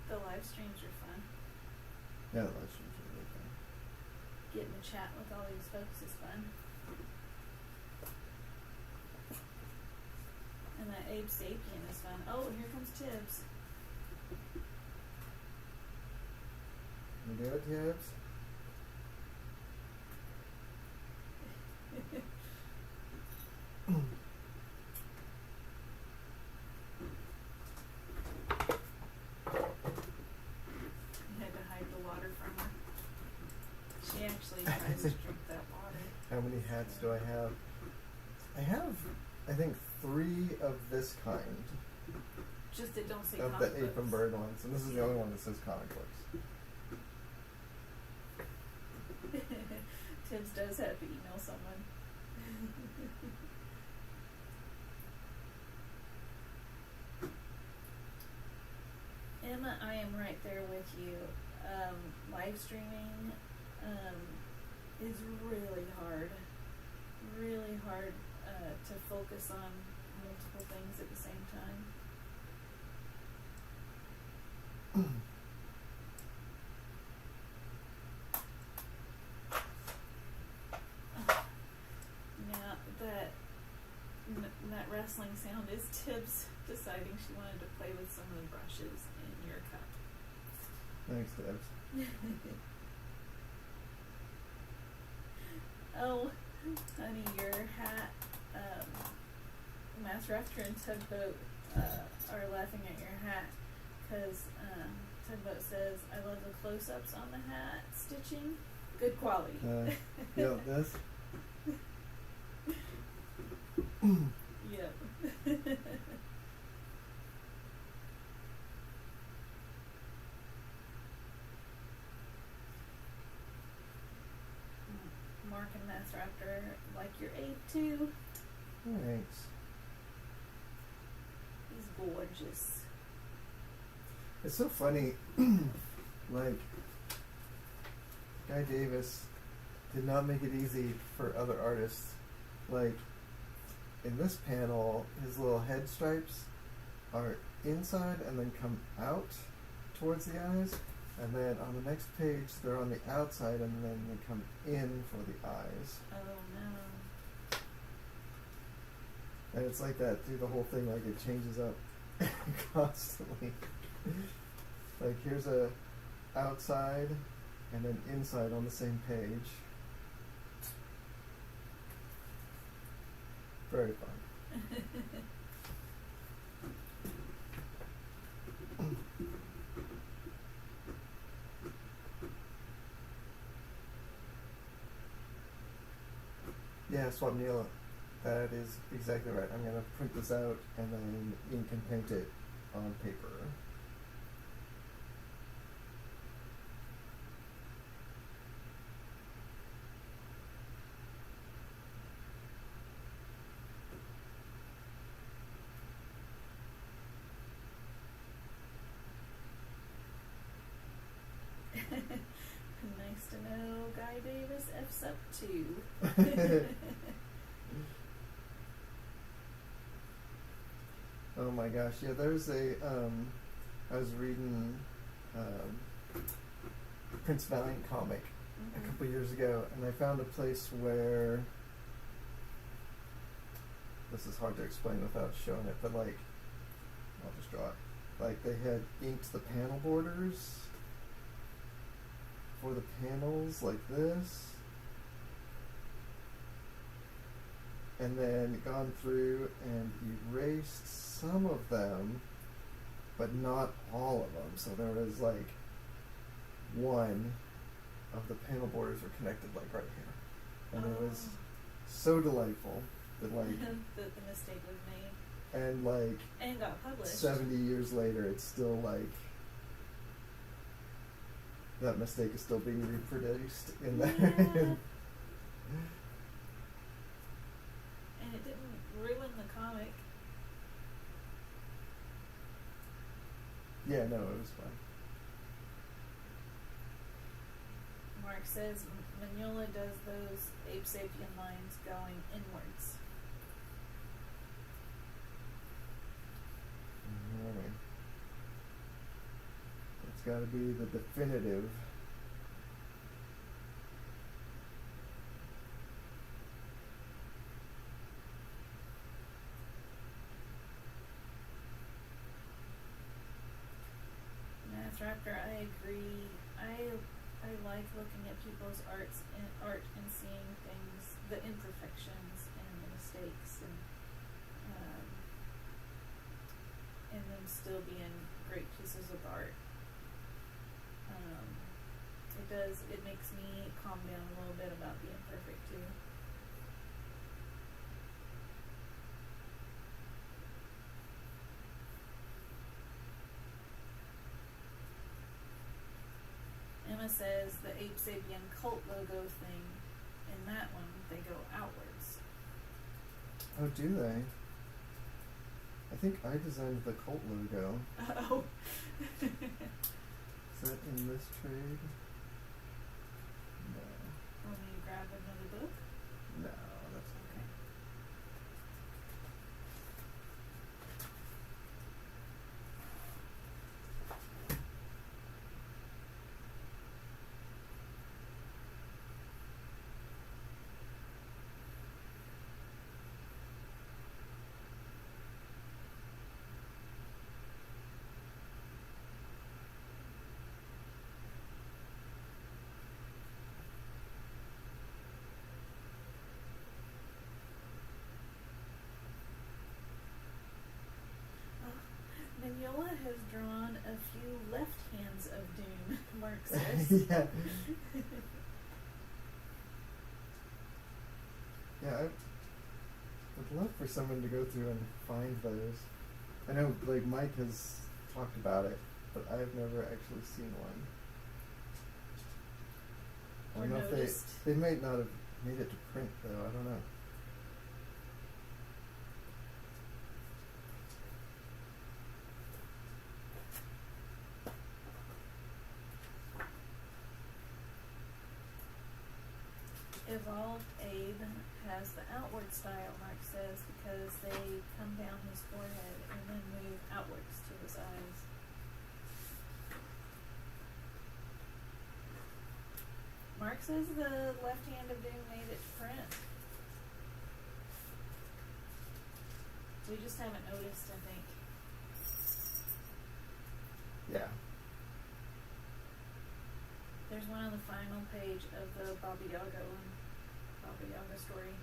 Speaker 1: The live streams are fun.
Speaker 2: Yeah, the live streams are really fun.
Speaker 1: Getting to chat with all these folks is fun. And that Abe Sapien is fun. Oh, here comes Tibbs.
Speaker 2: You do it, Tibbs?
Speaker 1: You had to hide the water from her. She actually tries to drink that water.
Speaker 2: How many hats do I have? I have, I think, 3 of this kind.
Speaker 1: Just that don't say
Speaker 2: Of
Speaker 1: comic
Speaker 2: the
Speaker 1: books.
Speaker 2: Ape and Bird ones. And this is the only one that says comic books.
Speaker 1: Tibbs does have to email someone. Emma, I am right there with you. Live streaming is really hard. Really hard to focus on multiple things at the same time. rustling sound is Tibbs deciding she wanted to play with some of the brushes in your cup.
Speaker 2: Thanks, Debs.
Speaker 1: Oh, honey, your hat, Master Raptor and Tugboat are laughing at your hat because Tugboat says, I love the close-ups on the hat stitching. Good quality.
Speaker 2: Yeah, this?
Speaker 1: Yep. Mark and Master Raptor like your ape too.
Speaker 2: Thanks.
Speaker 1: He's gorgeous.
Speaker 2: It's so funny, like, Guy Davis did not make it easy for other artists. Like, in this panel, his little head stripes are inside and then come out towards the eyes. And then on the next page, they're on the outside and then they come in for the eyes.
Speaker 1: Oh no.
Speaker 2: And it's like that through the whole thing, like it changes up constantly. Like here's a outside and then inside on the same page. Very fun. Yeah, Swap Neil, that is exactly right. I'm going to print this out and then ink and paint it on paper.
Speaker 1: Nice to know Guy Davis F's up too.
Speaker 2: Oh my gosh, yeah, there's a, I was reading Prince Valiant comic a couple years ago, and I found a place where, this is hard to explain without showing it, but like, I'll just draw it. Like they had inked the panel borders for the panels like this, and then gone through and erased some of them, but not all of them. So there was like one of the panel borders were connected like right here, and it was so delightful that like
Speaker 1: that the mistake was made
Speaker 2: and like
Speaker 1: and got published.
Speaker 2: 70 years later, it's still like that mistake is still being reproduced in there.
Speaker 1: Yeah. And it didn't ruin the comic.
Speaker 2: Yeah, no, it was fun.
Speaker 1: Mark says Mignola does those ape sapien lines going inwards.
Speaker 2: Alright. It's got to be the definitive.
Speaker 1: Master Raptor, I agree. I like looking at people's art and seeing things, the imperfections and the mistakes, and them still being great pieces of art. It makes me calm down a little bit about being perfect too. Emma says the Ape Sapien cult logo thing, in that one, they go outwards.
Speaker 2: Oh, do they? I think I designed the cult logo.
Speaker 1: Oh.
Speaker 2: Is that in this trade? No.
Speaker 1: Want me to grab another book?
Speaker 2: No, that's okay. Yeah. Yeah, I would love for someone to go through and find those. I know, like, Mike has talked about it, but I've never actually seen one. I don't know
Speaker 1: noticed.
Speaker 2: if they might not have made it to print, though. I don't know.
Speaker 1: Evolved Abe has the outward style, Mark says, because they come down his forehead and then move outwards to his eyes. Mark says the left hand of Doom made it to print. We just haven't noticed, I think.
Speaker 2: Yeah.
Speaker 1: There's one on the final page of the Baba Yaga one. Baba Yaga story.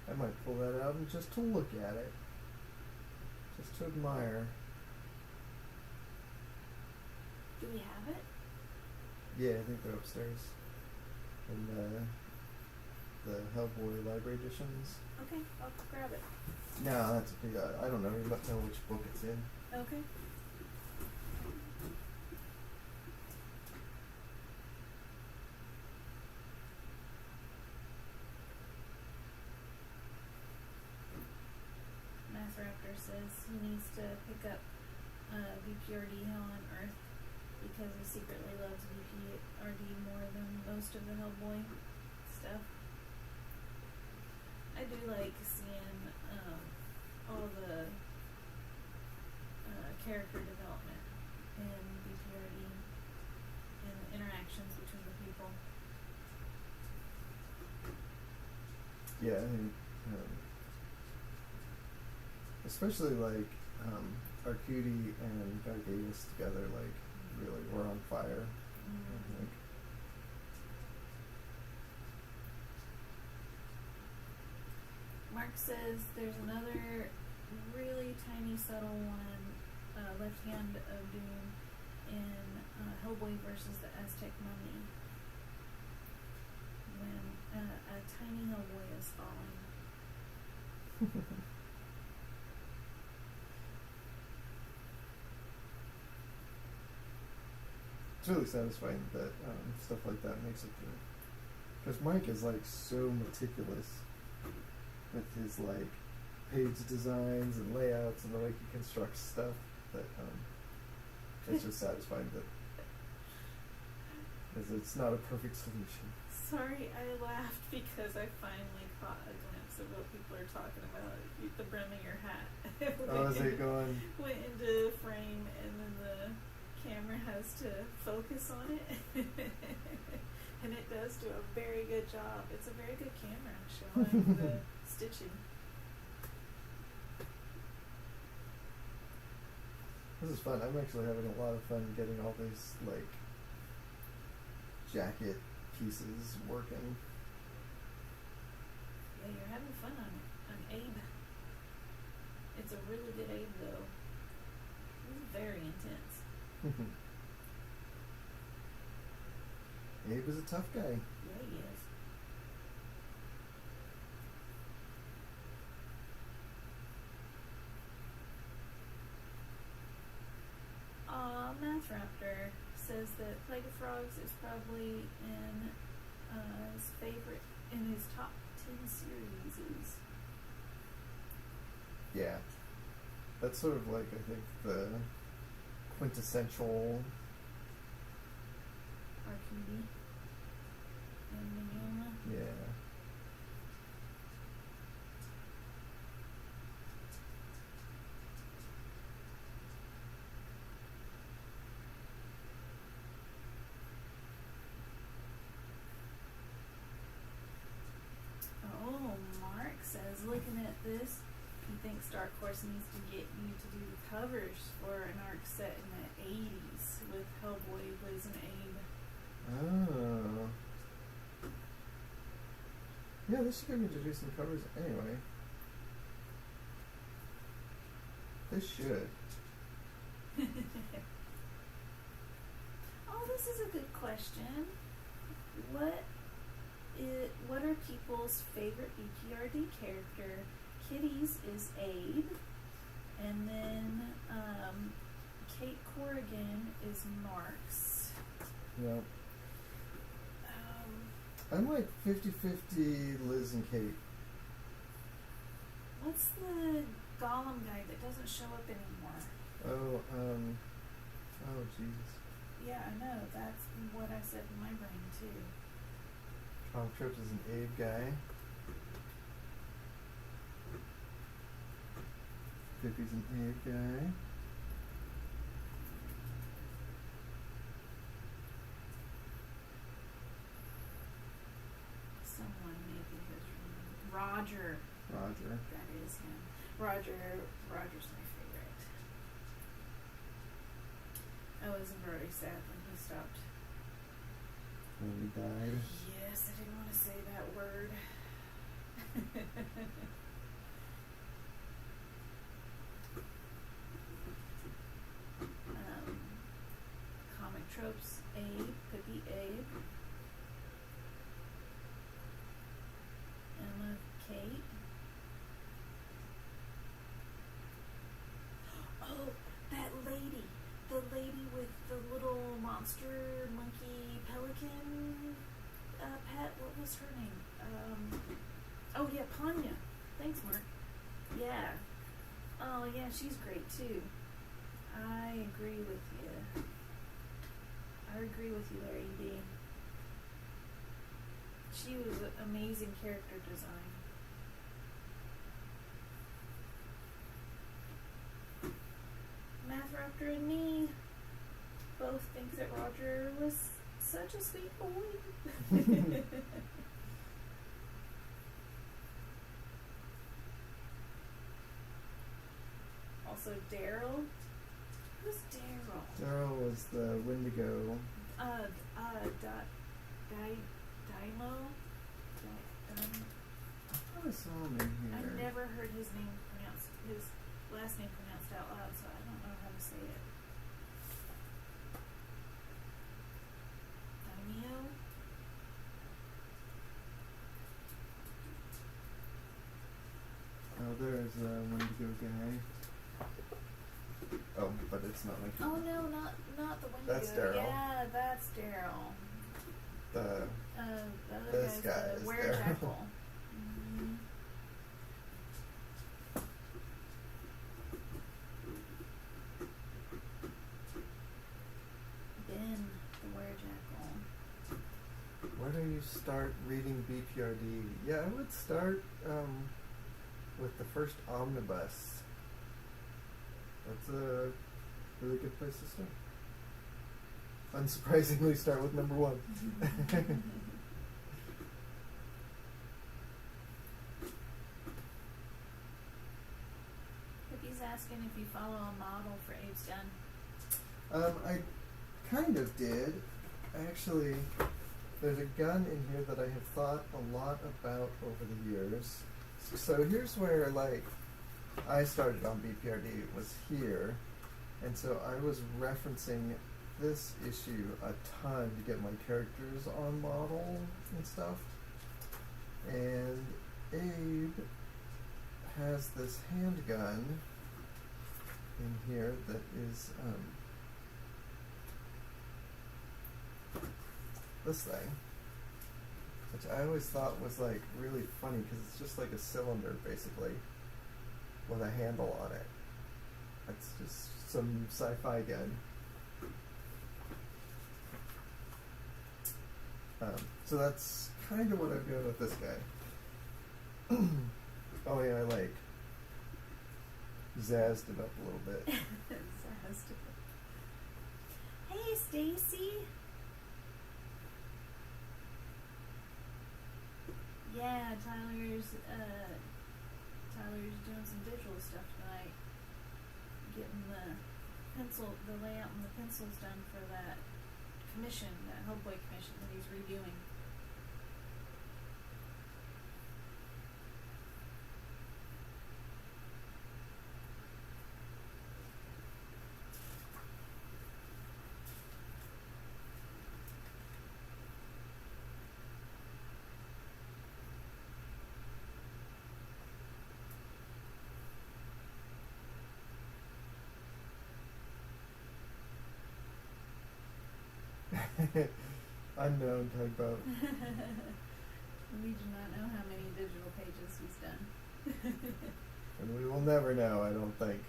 Speaker 2: I might pull that out and just to look at it. Just to admire.
Speaker 1: Do we have it?
Speaker 2: Yeah, I think they're upstairs. In the Hellboy library editions.
Speaker 1: Okay, I'll grab it.
Speaker 2: No, that's okay. I don't know. You might know which book it's in.
Speaker 1: Okay. Raptor says he needs to pick up B.P.R.D Hell on Earth because he secretly loves B.P.R.D more than most of the Hellboy stuff. I do like seeing all the character development in B.P.R.D and the interactions between the people.
Speaker 2: Yeah, I think, especially like Arcudi and Guy Davis together, like really were on fire. I think.
Speaker 1: Mark says there's another really tiny subtle one, Left Hand of Doom in Hellboy versus the Aztec Mummy, when a tiny Hellboy is falling.
Speaker 2: It's really satisfying that stuff like that makes it through. Because Mike is like so meticulous with his like page designs and layouts and the way he constructs stuff that it's just satisfying that because it's not a perfect solution.
Speaker 1: Sorry, I laughed because I finally caught a glimpse of what people are talking about. The brim of your hat.
Speaker 2: Oh, is it going?
Speaker 1: Went into frame and then the camera has to focus on it. And it does do a very good job. It's a very good camera showing the stitching.
Speaker 2: This is fun. I'm actually having a lot of fun getting all these like jacket pieces working.
Speaker 1: Yeah, you're having fun on Abe. It's a really good Abe though. It's very intense.
Speaker 2: Abe is a tough guy.
Speaker 1: Yeah, he is. Math Raptor says that Plague of Frogs is probably in his favorite, in his top 10 series.
Speaker 2: Yeah. That's sort of like, I think, the quintessential
Speaker 1: Arcudi and Mignola.
Speaker 2: yeah.
Speaker 1: Oh, Mark says, looking at this, he thinks Dark Horse needs to get you to do the covers for an arc set in the 80s with Hellboy, Blazing Abe.
Speaker 2: Oh. Yeah, they should get me to do some covers anyway. They They should.
Speaker 1: Oh, this is a good question. What are people's favorite B.P.R.D character? Kitty's is Abe, and then Kate Corrigan is Marks.
Speaker 2: Yep. I'm like 50-50 Liz and Kate.
Speaker 1: What's the Gollum guy that doesn't show up anymore?
Speaker 2: Oh, Jesus.
Speaker 1: Yeah, I know. That's what I said in my brain, too.
Speaker 2: Tom Trips is an Abe guy. Pippi's an Abe guy.
Speaker 1: Someone maybe has remembered. Roger.
Speaker 2: Roger.
Speaker 1: That is him. Roger's my favorite. I was very sad when he stopped.
Speaker 2: When he died.
Speaker 1: Yes, I didn't want to say that word. Comic tropes, Abe, could be Abe. Emma, Kate. Oh, that lady. The lady with the little monster monkey pelican pet. What was her name? Oh yeah, Panya. Thanks, Mark. Yeah. Oh yeah, she's great too. I agree with you. I agree with you there, ED. She was an amazing character design. Math Raptor and me both think that Roger was such a sweet boy. Also, Daryl. Who's Daryl?
Speaker 2: Daryl was the Wendigo.
Speaker 1: Dymo?
Speaker 2: I saw him in here.
Speaker 1: I've never heard his last name pronounced out loud, so I don't know how to say it. Daimyo?
Speaker 2: Oh, there's a Wendigo guy. Oh, but it's not like.
Speaker 1: Oh no, not the Wendigo.
Speaker 2: That's Daryl.
Speaker 1: Yeah, that's Daryl.
Speaker 2: The
Speaker 1: other
Speaker 2: this
Speaker 1: guy's
Speaker 2: guy
Speaker 1: the
Speaker 2: is
Speaker 1: Werejackal.
Speaker 2: Daryl.
Speaker 1: Mm-hmm. Ben, the Werejackal.
Speaker 2: Where do you start reading B.P.R.D? Yeah, I would start with the first omnibus. That's a really good place to start. Unsurprisingly, start with number 1.
Speaker 1: Hippie's asking if you follow a model for Abe's gun.
Speaker 2: I kind of did. Actually, there's a gun in here that I have thought a lot about over the years. So here's where, like, I started on B.P.R.D. was here. And so I was referencing this issue a ton to get my characters on model and stuff. And Abe has this handgun in here that is this thing, which I always thought was like really funny because it's just like a cylinder basically with a handle on it. It's just some sci-fi gun. So that's kind of what I'm doing with this guy. Oh yeah, I like zazzed it up a little bit.
Speaker 1: Zazzed it. Hey, Stacy. Yeah, Tyler's doing some digital stuff tonight. Getting the layout and the pencils done for that commission, that Hellboy commission that he's reviewing.
Speaker 2: Unknown tugboat.
Speaker 1: We do not know how many digital pages he's done.
Speaker 2: And we will never know, I don't think.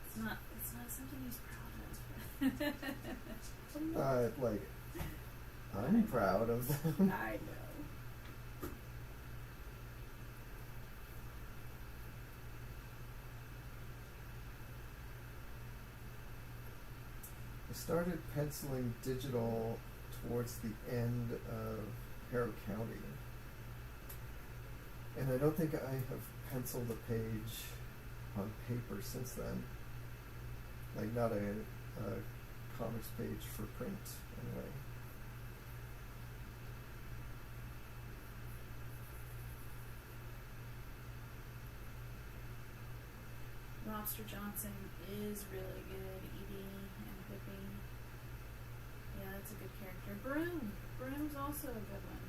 Speaker 1: It's not something he's proud of.
Speaker 2: I'm not, like, I'm proud of them.
Speaker 1: I know.
Speaker 2: I started penciling digital towards the end of Harrow County. And I don't think I have penciled a page on paper since then. Like, not a comics page for print, anyway.
Speaker 1: Lobster Johnson is really good. Edie and Pippi. Yeah, that's a good character. Broom. Broom's also a good one.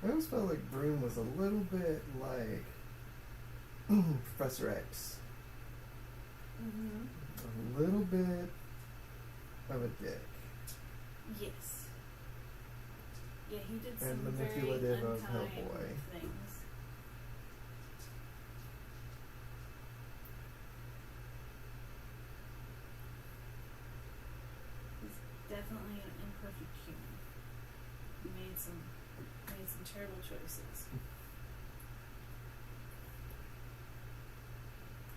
Speaker 2: I always felt like Broom was a little bit like Professor X.
Speaker 1: Mm-hmm.
Speaker 2: A little bit of a dick.
Speaker 1: Yes. Yeah, he did
Speaker 2: And
Speaker 1: some
Speaker 2: manipulative
Speaker 1: very
Speaker 2: of
Speaker 1: unkind
Speaker 2: Hellboy.
Speaker 1: things. He's definitely an imperfect human. He made some terrible choices.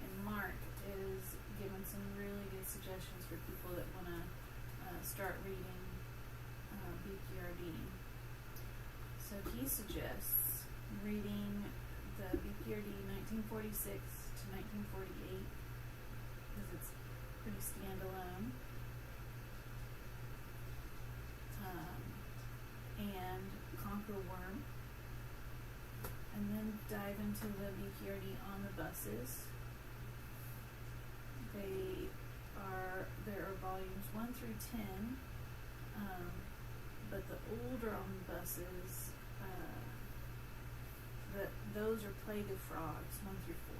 Speaker 1: And Mark is giving some really good suggestions for people that want to start reading B.P.R.D. So he suggests reading the B.P.R.D. 1946 to 1948 because it's pretty standalone. And Conquer Worm. And then dive into the B.P.R.D. on the buses. There are volumes 1 through 10, but the older omnibuses, those are Plague of Frogs 1 through 4.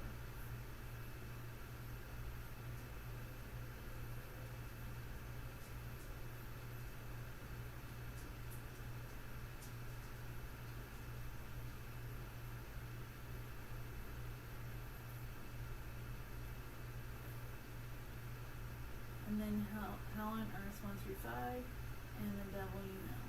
Speaker 1: And then Hell on Earth 1 through 5, and The Devil You Know.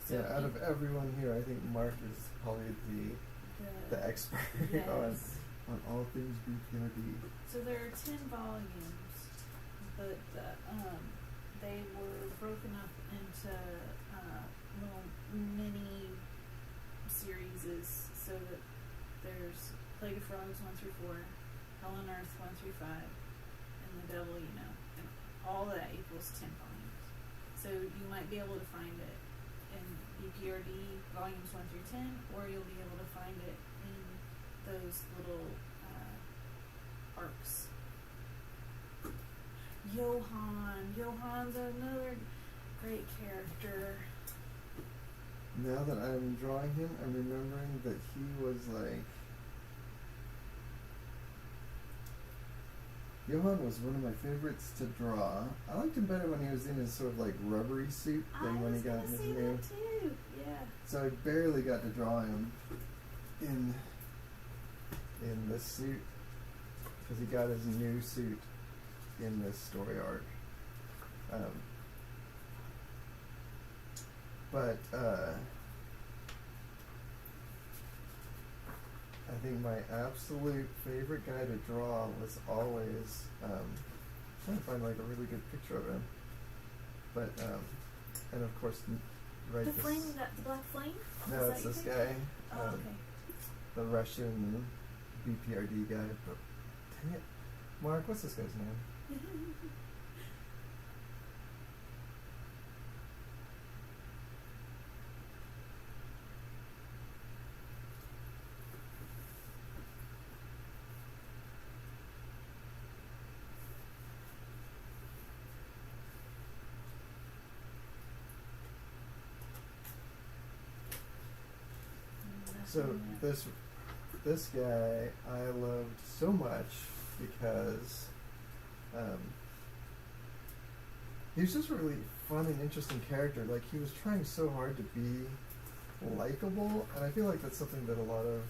Speaker 1: So
Speaker 2: Yeah, out of everyone here, I think Mark is probably the expert
Speaker 1: yes.
Speaker 2: on all things B.P.R.D.
Speaker 1: So there are 10 volumes, but they were broken up into little mini series, so that there's Plague of Frogs 1 through 4, Hell on Earth 1 through 5, and The Devil You Know. And all that equals 10 volumes. So you might be able to find it in B.P.R.D. volumes 1 through 10, or you'll be able to find it in those little arcs. Johan's another great character.
Speaker 2: Now that I'm drawing him, I'm remembering that he was like... Johan was one of my favorites to draw. I liked him better when he was in his sort of like rubbery suit than when he got his new.
Speaker 1: That too. Yeah.
Speaker 2: So I barely got to draw him in this suit because he got his new suit in this story arc. But I think my absolute favorite guy to draw was always trying to find like a really good picture of him. But and of course, right.
Speaker 1: The black flame.
Speaker 2: No, it's this guy.
Speaker 1: Oh, okay.
Speaker 2: The Russian B.P.R.D. guy. But dang it, Mark, what's this guy's name? So this guy I loved so much because he was just a really fun and interesting character. Like, he was trying so hard to be likable, and I feel like that's something that a lot of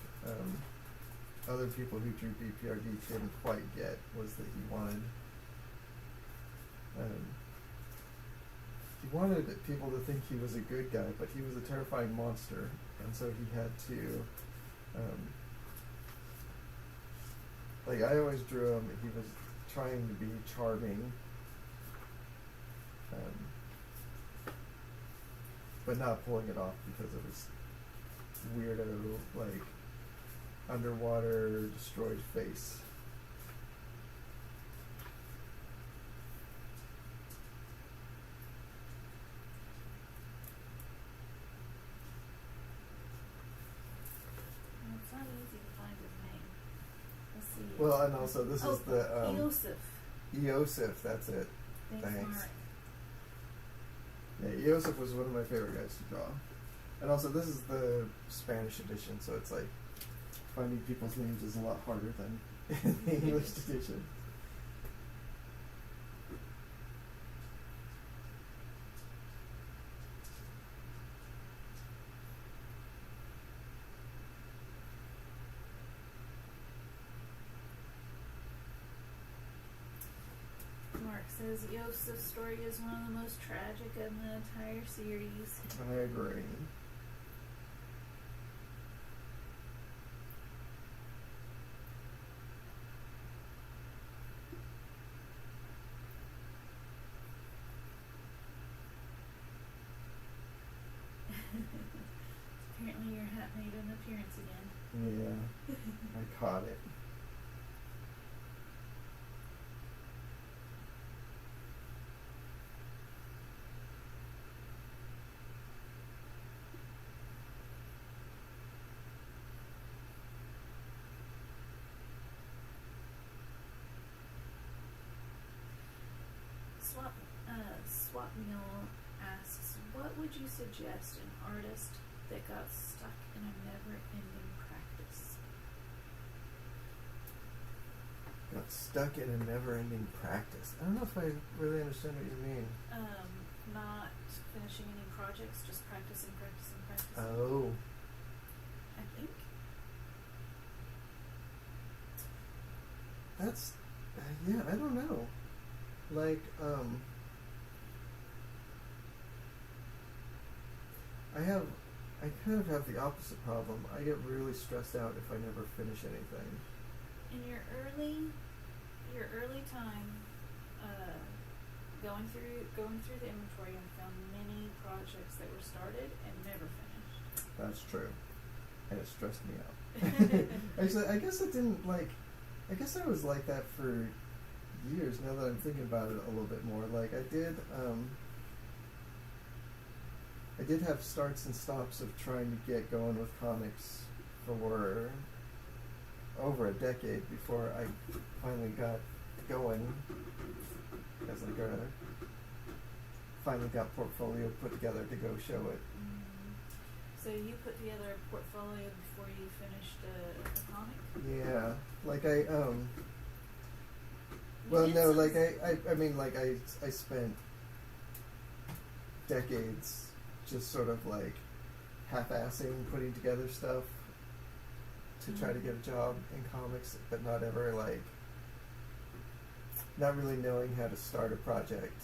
Speaker 2: other people who drew B.P.R.D didn't quite get, was that he wanted people to think he was a good guy, but he was a terrifying monster, and so he had to like, I always drew him, he was trying to be charming, but not pulling it off because of his weirdo, like, underwater destroyed face.
Speaker 1: It's not easy to find his name. Let's see.
Speaker 2: Well, and also this is the
Speaker 1: Eosif.
Speaker 2: Eosif, that's it. Thanks.
Speaker 1: Mark.
Speaker 2: Yeah, Eosif was one of my favorite guys to draw. And also, this is the Spanish edition, so it's like finding people's names is a lot harder than in the English edition.
Speaker 1: Mark says Yosef's story is one of the most tragic in the entire series.
Speaker 2: I agree.
Speaker 1: Apparently your hat made an appearance again.
Speaker 2: Yeah, I caught it.
Speaker 1: Swap Mule asks, what would you suggest an artist that got stuck in a never-ending practice?
Speaker 2: Got stuck in a never-ending practice. I don't know if I really understand what you mean.
Speaker 1: Not finishing any projects, just practicing.
Speaker 2: Oh.
Speaker 1: I think.
Speaker 2: That's, yeah, I don't know. Like, I kind of have the opposite problem. I get really stressed out if I never finish anything.
Speaker 1: In your early time, going through the inventory, I found many projects that were started and never finished.
Speaker 2: That's true. And it stressed me out. Actually, I guess it didn't, like, I guess I was like that for years, now that I'm thinking about it a little bit more. Like, I did have starts and stops of trying to get going with comics for over a decade before I finally got going, as like finally got portfolio put together to go show it.
Speaker 1: So you put together a portfolio before you finished a comic?
Speaker 2: Yeah, like well, no, like I mean, like I spent decades just sort of like half-assing putting together stuff to try to get a job in comics, but not ever, like, not really knowing how to start a project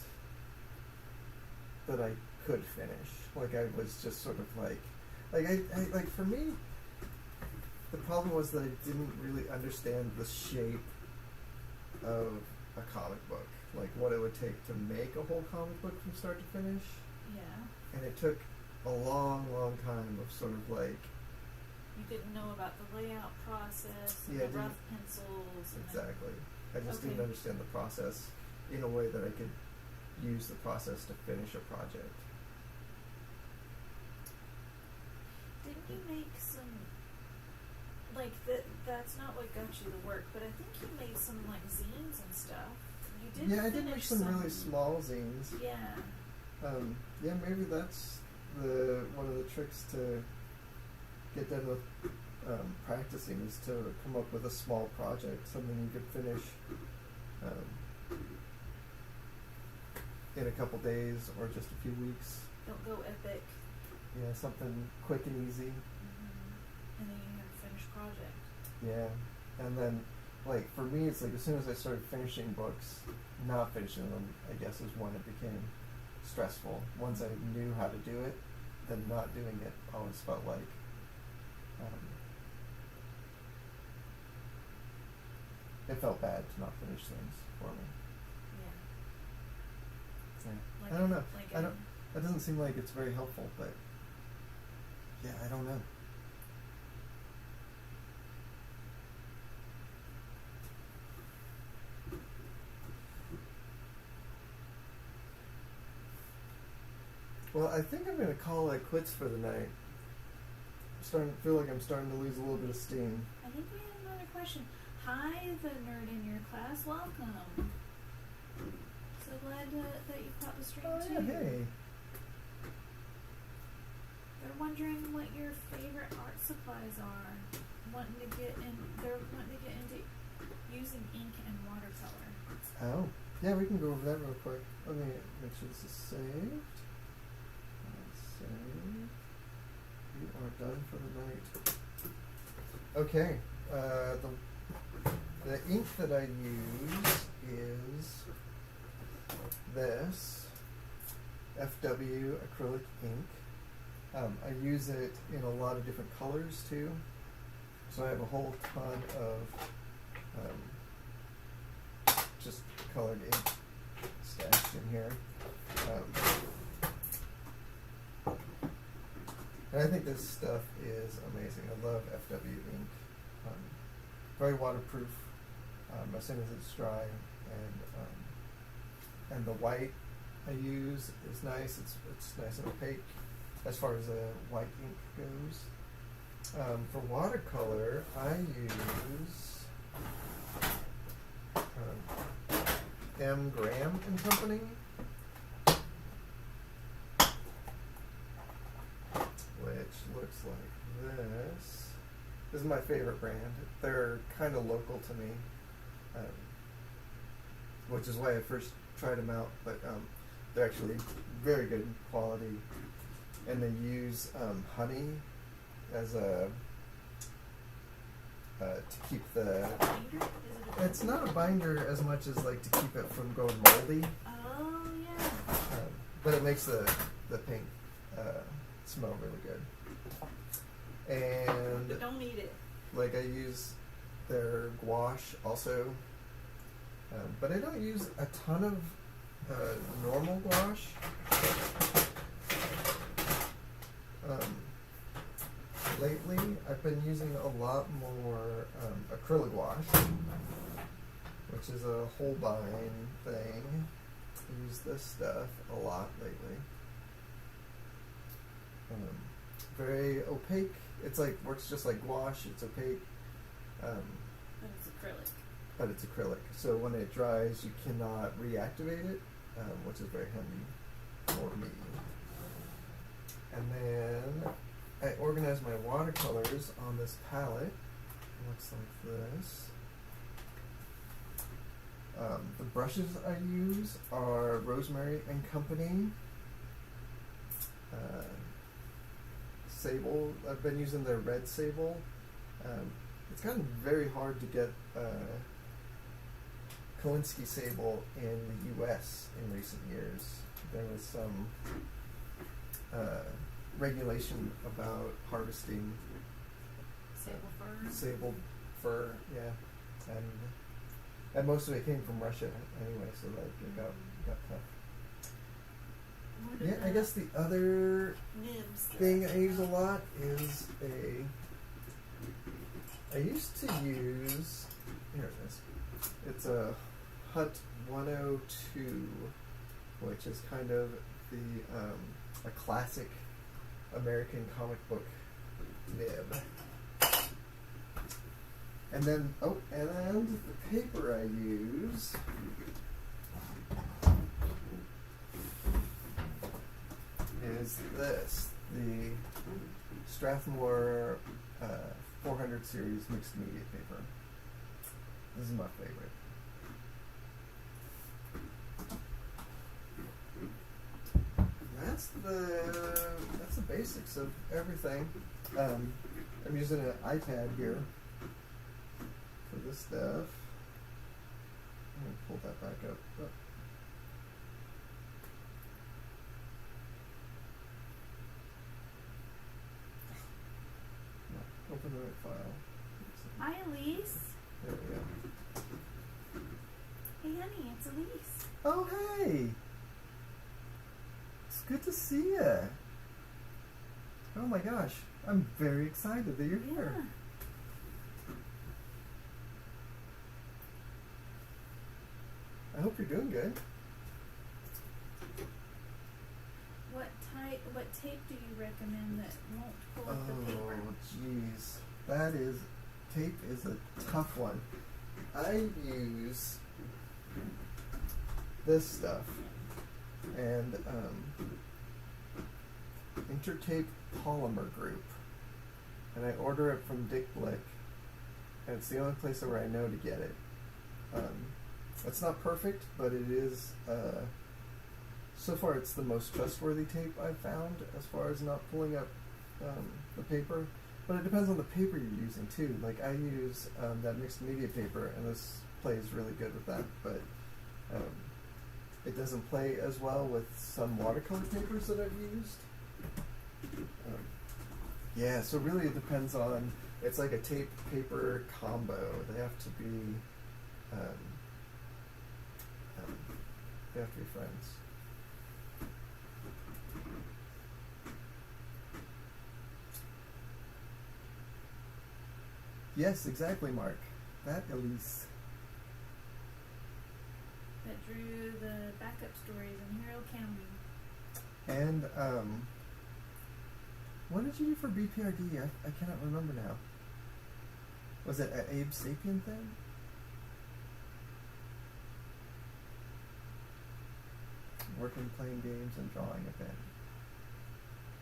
Speaker 2: that I could finish. Like, I was just sort of like I like, for me, the problem was that I didn't really understand the shape of a comic book, like what it would take to make a whole comic book from start to finish.
Speaker 1: Yeah.
Speaker 2: And it took a long time of sort of like...
Speaker 1: You didn't know about the layout process, and
Speaker 2: Yeah,
Speaker 1: the rough pencils.
Speaker 2: Exactly. I just didn't understand the process in a way that I could use the process to finish a project.
Speaker 1: Didn't you make some, like, that's not what got you the work, but I think you made some, like, zines and stuff. You did.
Speaker 2: Yeah, I did make some really small zines.
Speaker 1: Yeah.
Speaker 2: Yeah, maybe that's one of the tricks to get done with practicing is to come up with a small project, something you could finish in a couple days or just a few weeks.
Speaker 1: Don't go epic.
Speaker 2: Yeah, something quick and easy.
Speaker 1: And then you have a finished project.
Speaker 2: Yeah, and then, like, for me, it's like as soon as I started finishing books, not finishing them, I guess, is when it became stressful. Once I knew how to do it, then not doing it always felt like it felt bad to not finish things for me.
Speaker 1: Yeah.
Speaker 2: I don't know. That doesn't seem like it's very helpful, but yeah, I don't know. Well, I think I'm going to call it quits for the night. Feel like I'm starting to lose a little bit of steam.
Speaker 1: I think we have another question. Hi, the nerd in your class. Welcome. So glad that you caught the stream too.
Speaker 2: Yeah, hey.
Speaker 1: They're wondering what your favorite art supplies are. They're wanting to get into using ink and watercolor.
Speaker 2: Oh, yeah, we can go over that real quick. Let me make sure this is saved. Save. We are done for the night. Okay, the ink that I use is this FW acrylic ink. I use it in a lot of different colors too. So I have a whole ton of just colored ink stashed in here. And I think this stuff is amazing. I love FW ink. Very waterproof as soon as it's dry, and the white I use is nice. It's nice and opaque as far as white ink goes. For watercolor, I use M. Graham and Company. Which looks like this. This is my favorite brand. They're kind of local to me, which is why I first tried them out. But they're actually very good quality, and they use honey as a to keep the. It's not a binder as much as like to keep it from going moldy.
Speaker 1: Oh yeah.
Speaker 2: But it makes the paint smell really good. And
Speaker 1: don't eat it.
Speaker 2: Like I use their gouache also, but I don't use a ton of normal gouache. Lately, I've been using a lot more acrylic gouache, which is a Holbein thing. I use this stuff a lot lately. Very opaque. It's like works just like gouache. It's opaque.
Speaker 1: But it's acrylic.
Speaker 2: But it's acrylic. So when it dries, you cannot reactivate it, which is very handy for me. And then I organize my watercolors on this palette. It looks like this. The brushes I use are Rosemary and Company. Sable. I've been using their red sable. It's gotten very hard to get Kolinsky sable in the U.S. in recent years. There was some regulation about harvesting sable fur, yeah, and most of it came from Russia anyway, so like it got tough. Yeah, I guess the other thing I use a lot is I used to use, here it is, it's a Hut 102, which is kind of a classic American comic book nib. And then, and the paper I use is this, the Strathmore 400 series mixed media paper. This is my favorite. That's the basics of everything. I'm using an iPad here for this stuff. I'm gonna pull that back up. Oh. No, open the right file.
Speaker 1: Hi, Elise.
Speaker 2: There we go.
Speaker 1: Hey, honey, it's Elise.
Speaker 2: Oh, hey! It's good to see you. Oh my gosh, I'm very excited that you're here. I hope you're doing good.
Speaker 1: What tape do you recommend that won't pull up the paper?
Speaker 2: Oh, jeez. Tape is a tough one. I use this stuff and Intertape Polymer Group, and I order it from Dick Blick, and it's the only place where I know to get it. It's not perfect, but it is so far it's the most trustworthy tape I've found as far as not pulling up the paper. But it depends on the paper you're using too. Like I use that mixed media paper, and this plays really good with that, but it doesn't play as well with some watercolor papers that I've used. Yeah, so really it depends on, it's like a tape paper combo. They have to be friends. Yes, exactly, Mark. That Elise.
Speaker 1: That drew the backup stories in Harrow County.
Speaker 2: And what did you do for B.P.R.D? I cannot remember now. Was it an Abe Sapien thing? Working, playing games, and drawing a pen.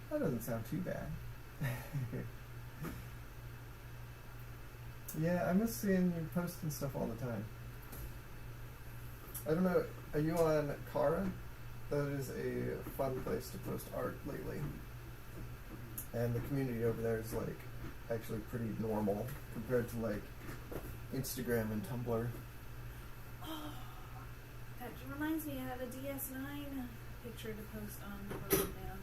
Speaker 2: That doesn't sound too bad. Yeah, I miss seeing you posting stuff all the time. I don't know, are you on Kara? That is a fun place to post art lately. And the community over there is like actually pretty normal compared to like Instagram and Tumblr.
Speaker 1: Oh, that reminds me, I have a DS9 picture to post on the road now.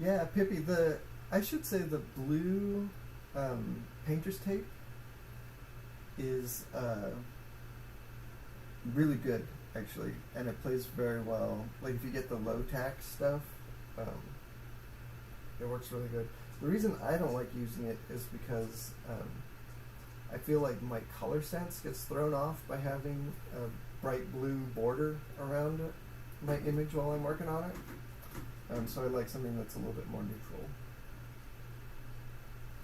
Speaker 2: Yeah, Pippi, I should say the blue painter's tape is really good actually, and it plays very well. Like if you get the low tack stuff, it works really good. The reason I don't like using it is because I feel like my color sense gets thrown off by having a bright blue border around my image while I'm working on it. So I like something that's a little bit more neutral.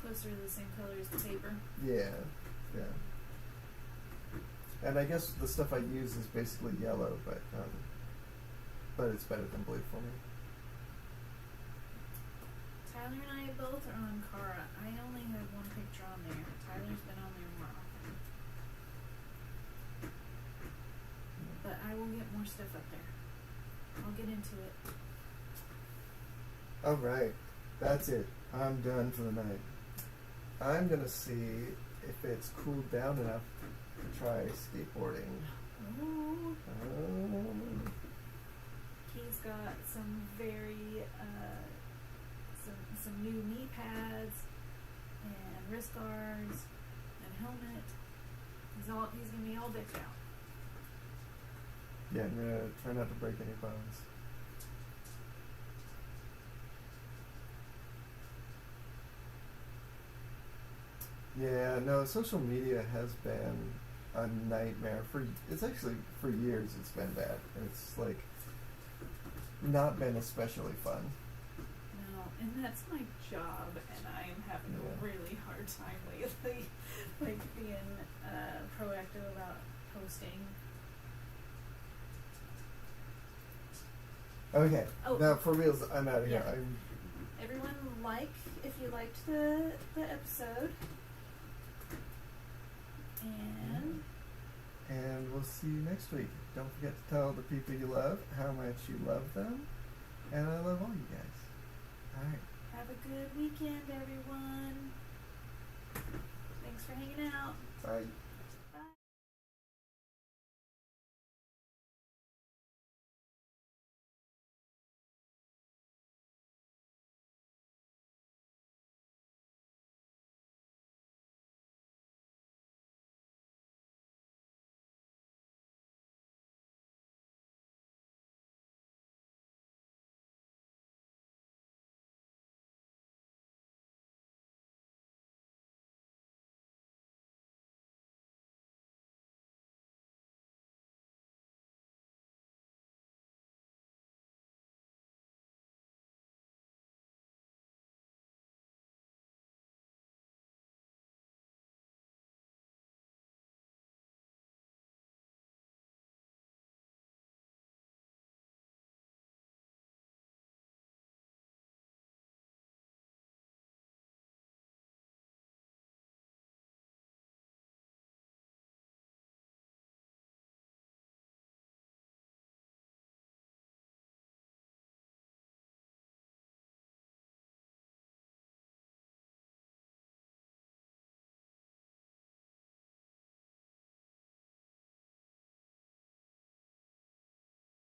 Speaker 1: Closer to the same color as the paper.
Speaker 2: Yeah, yeah. And I guess the stuff I use is basically yellow, but it's better than blue for me.
Speaker 1: Tyler and I both are on Kara. I only have one picture on there. Tyler's been on there more often. But I will get more stuff up there. I'll get into it.
Speaker 2: Alright, that's it. I'm done for the night. I'm gonna see if it's cooled down enough to try skateboarding.
Speaker 1: Ooh. He's got some very some new knee pads and wrist guards and helmet. He's gonna be all decked out.
Speaker 2: Yeah, I'm gonna try not to break any bones. Yeah, no, social media has been a nightmare it's actually for years it's been bad. It's like not been especially fun.
Speaker 1: No, and that's my job, and I am having a really hard time lately, like being proactive about posting.
Speaker 2: Okay,
Speaker 1: Oh.
Speaker 2: now for reals, I'm out of here.
Speaker 1: Yeah. like if you liked the episode.
Speaker 2: And we'll see you next week. Don't forget to tell the people you love how much you love them. And I love all you guys. Alright.
Speaker 1: Have a good weekend, everyone. Thanks for hanging out.
Speaker 2: Bye.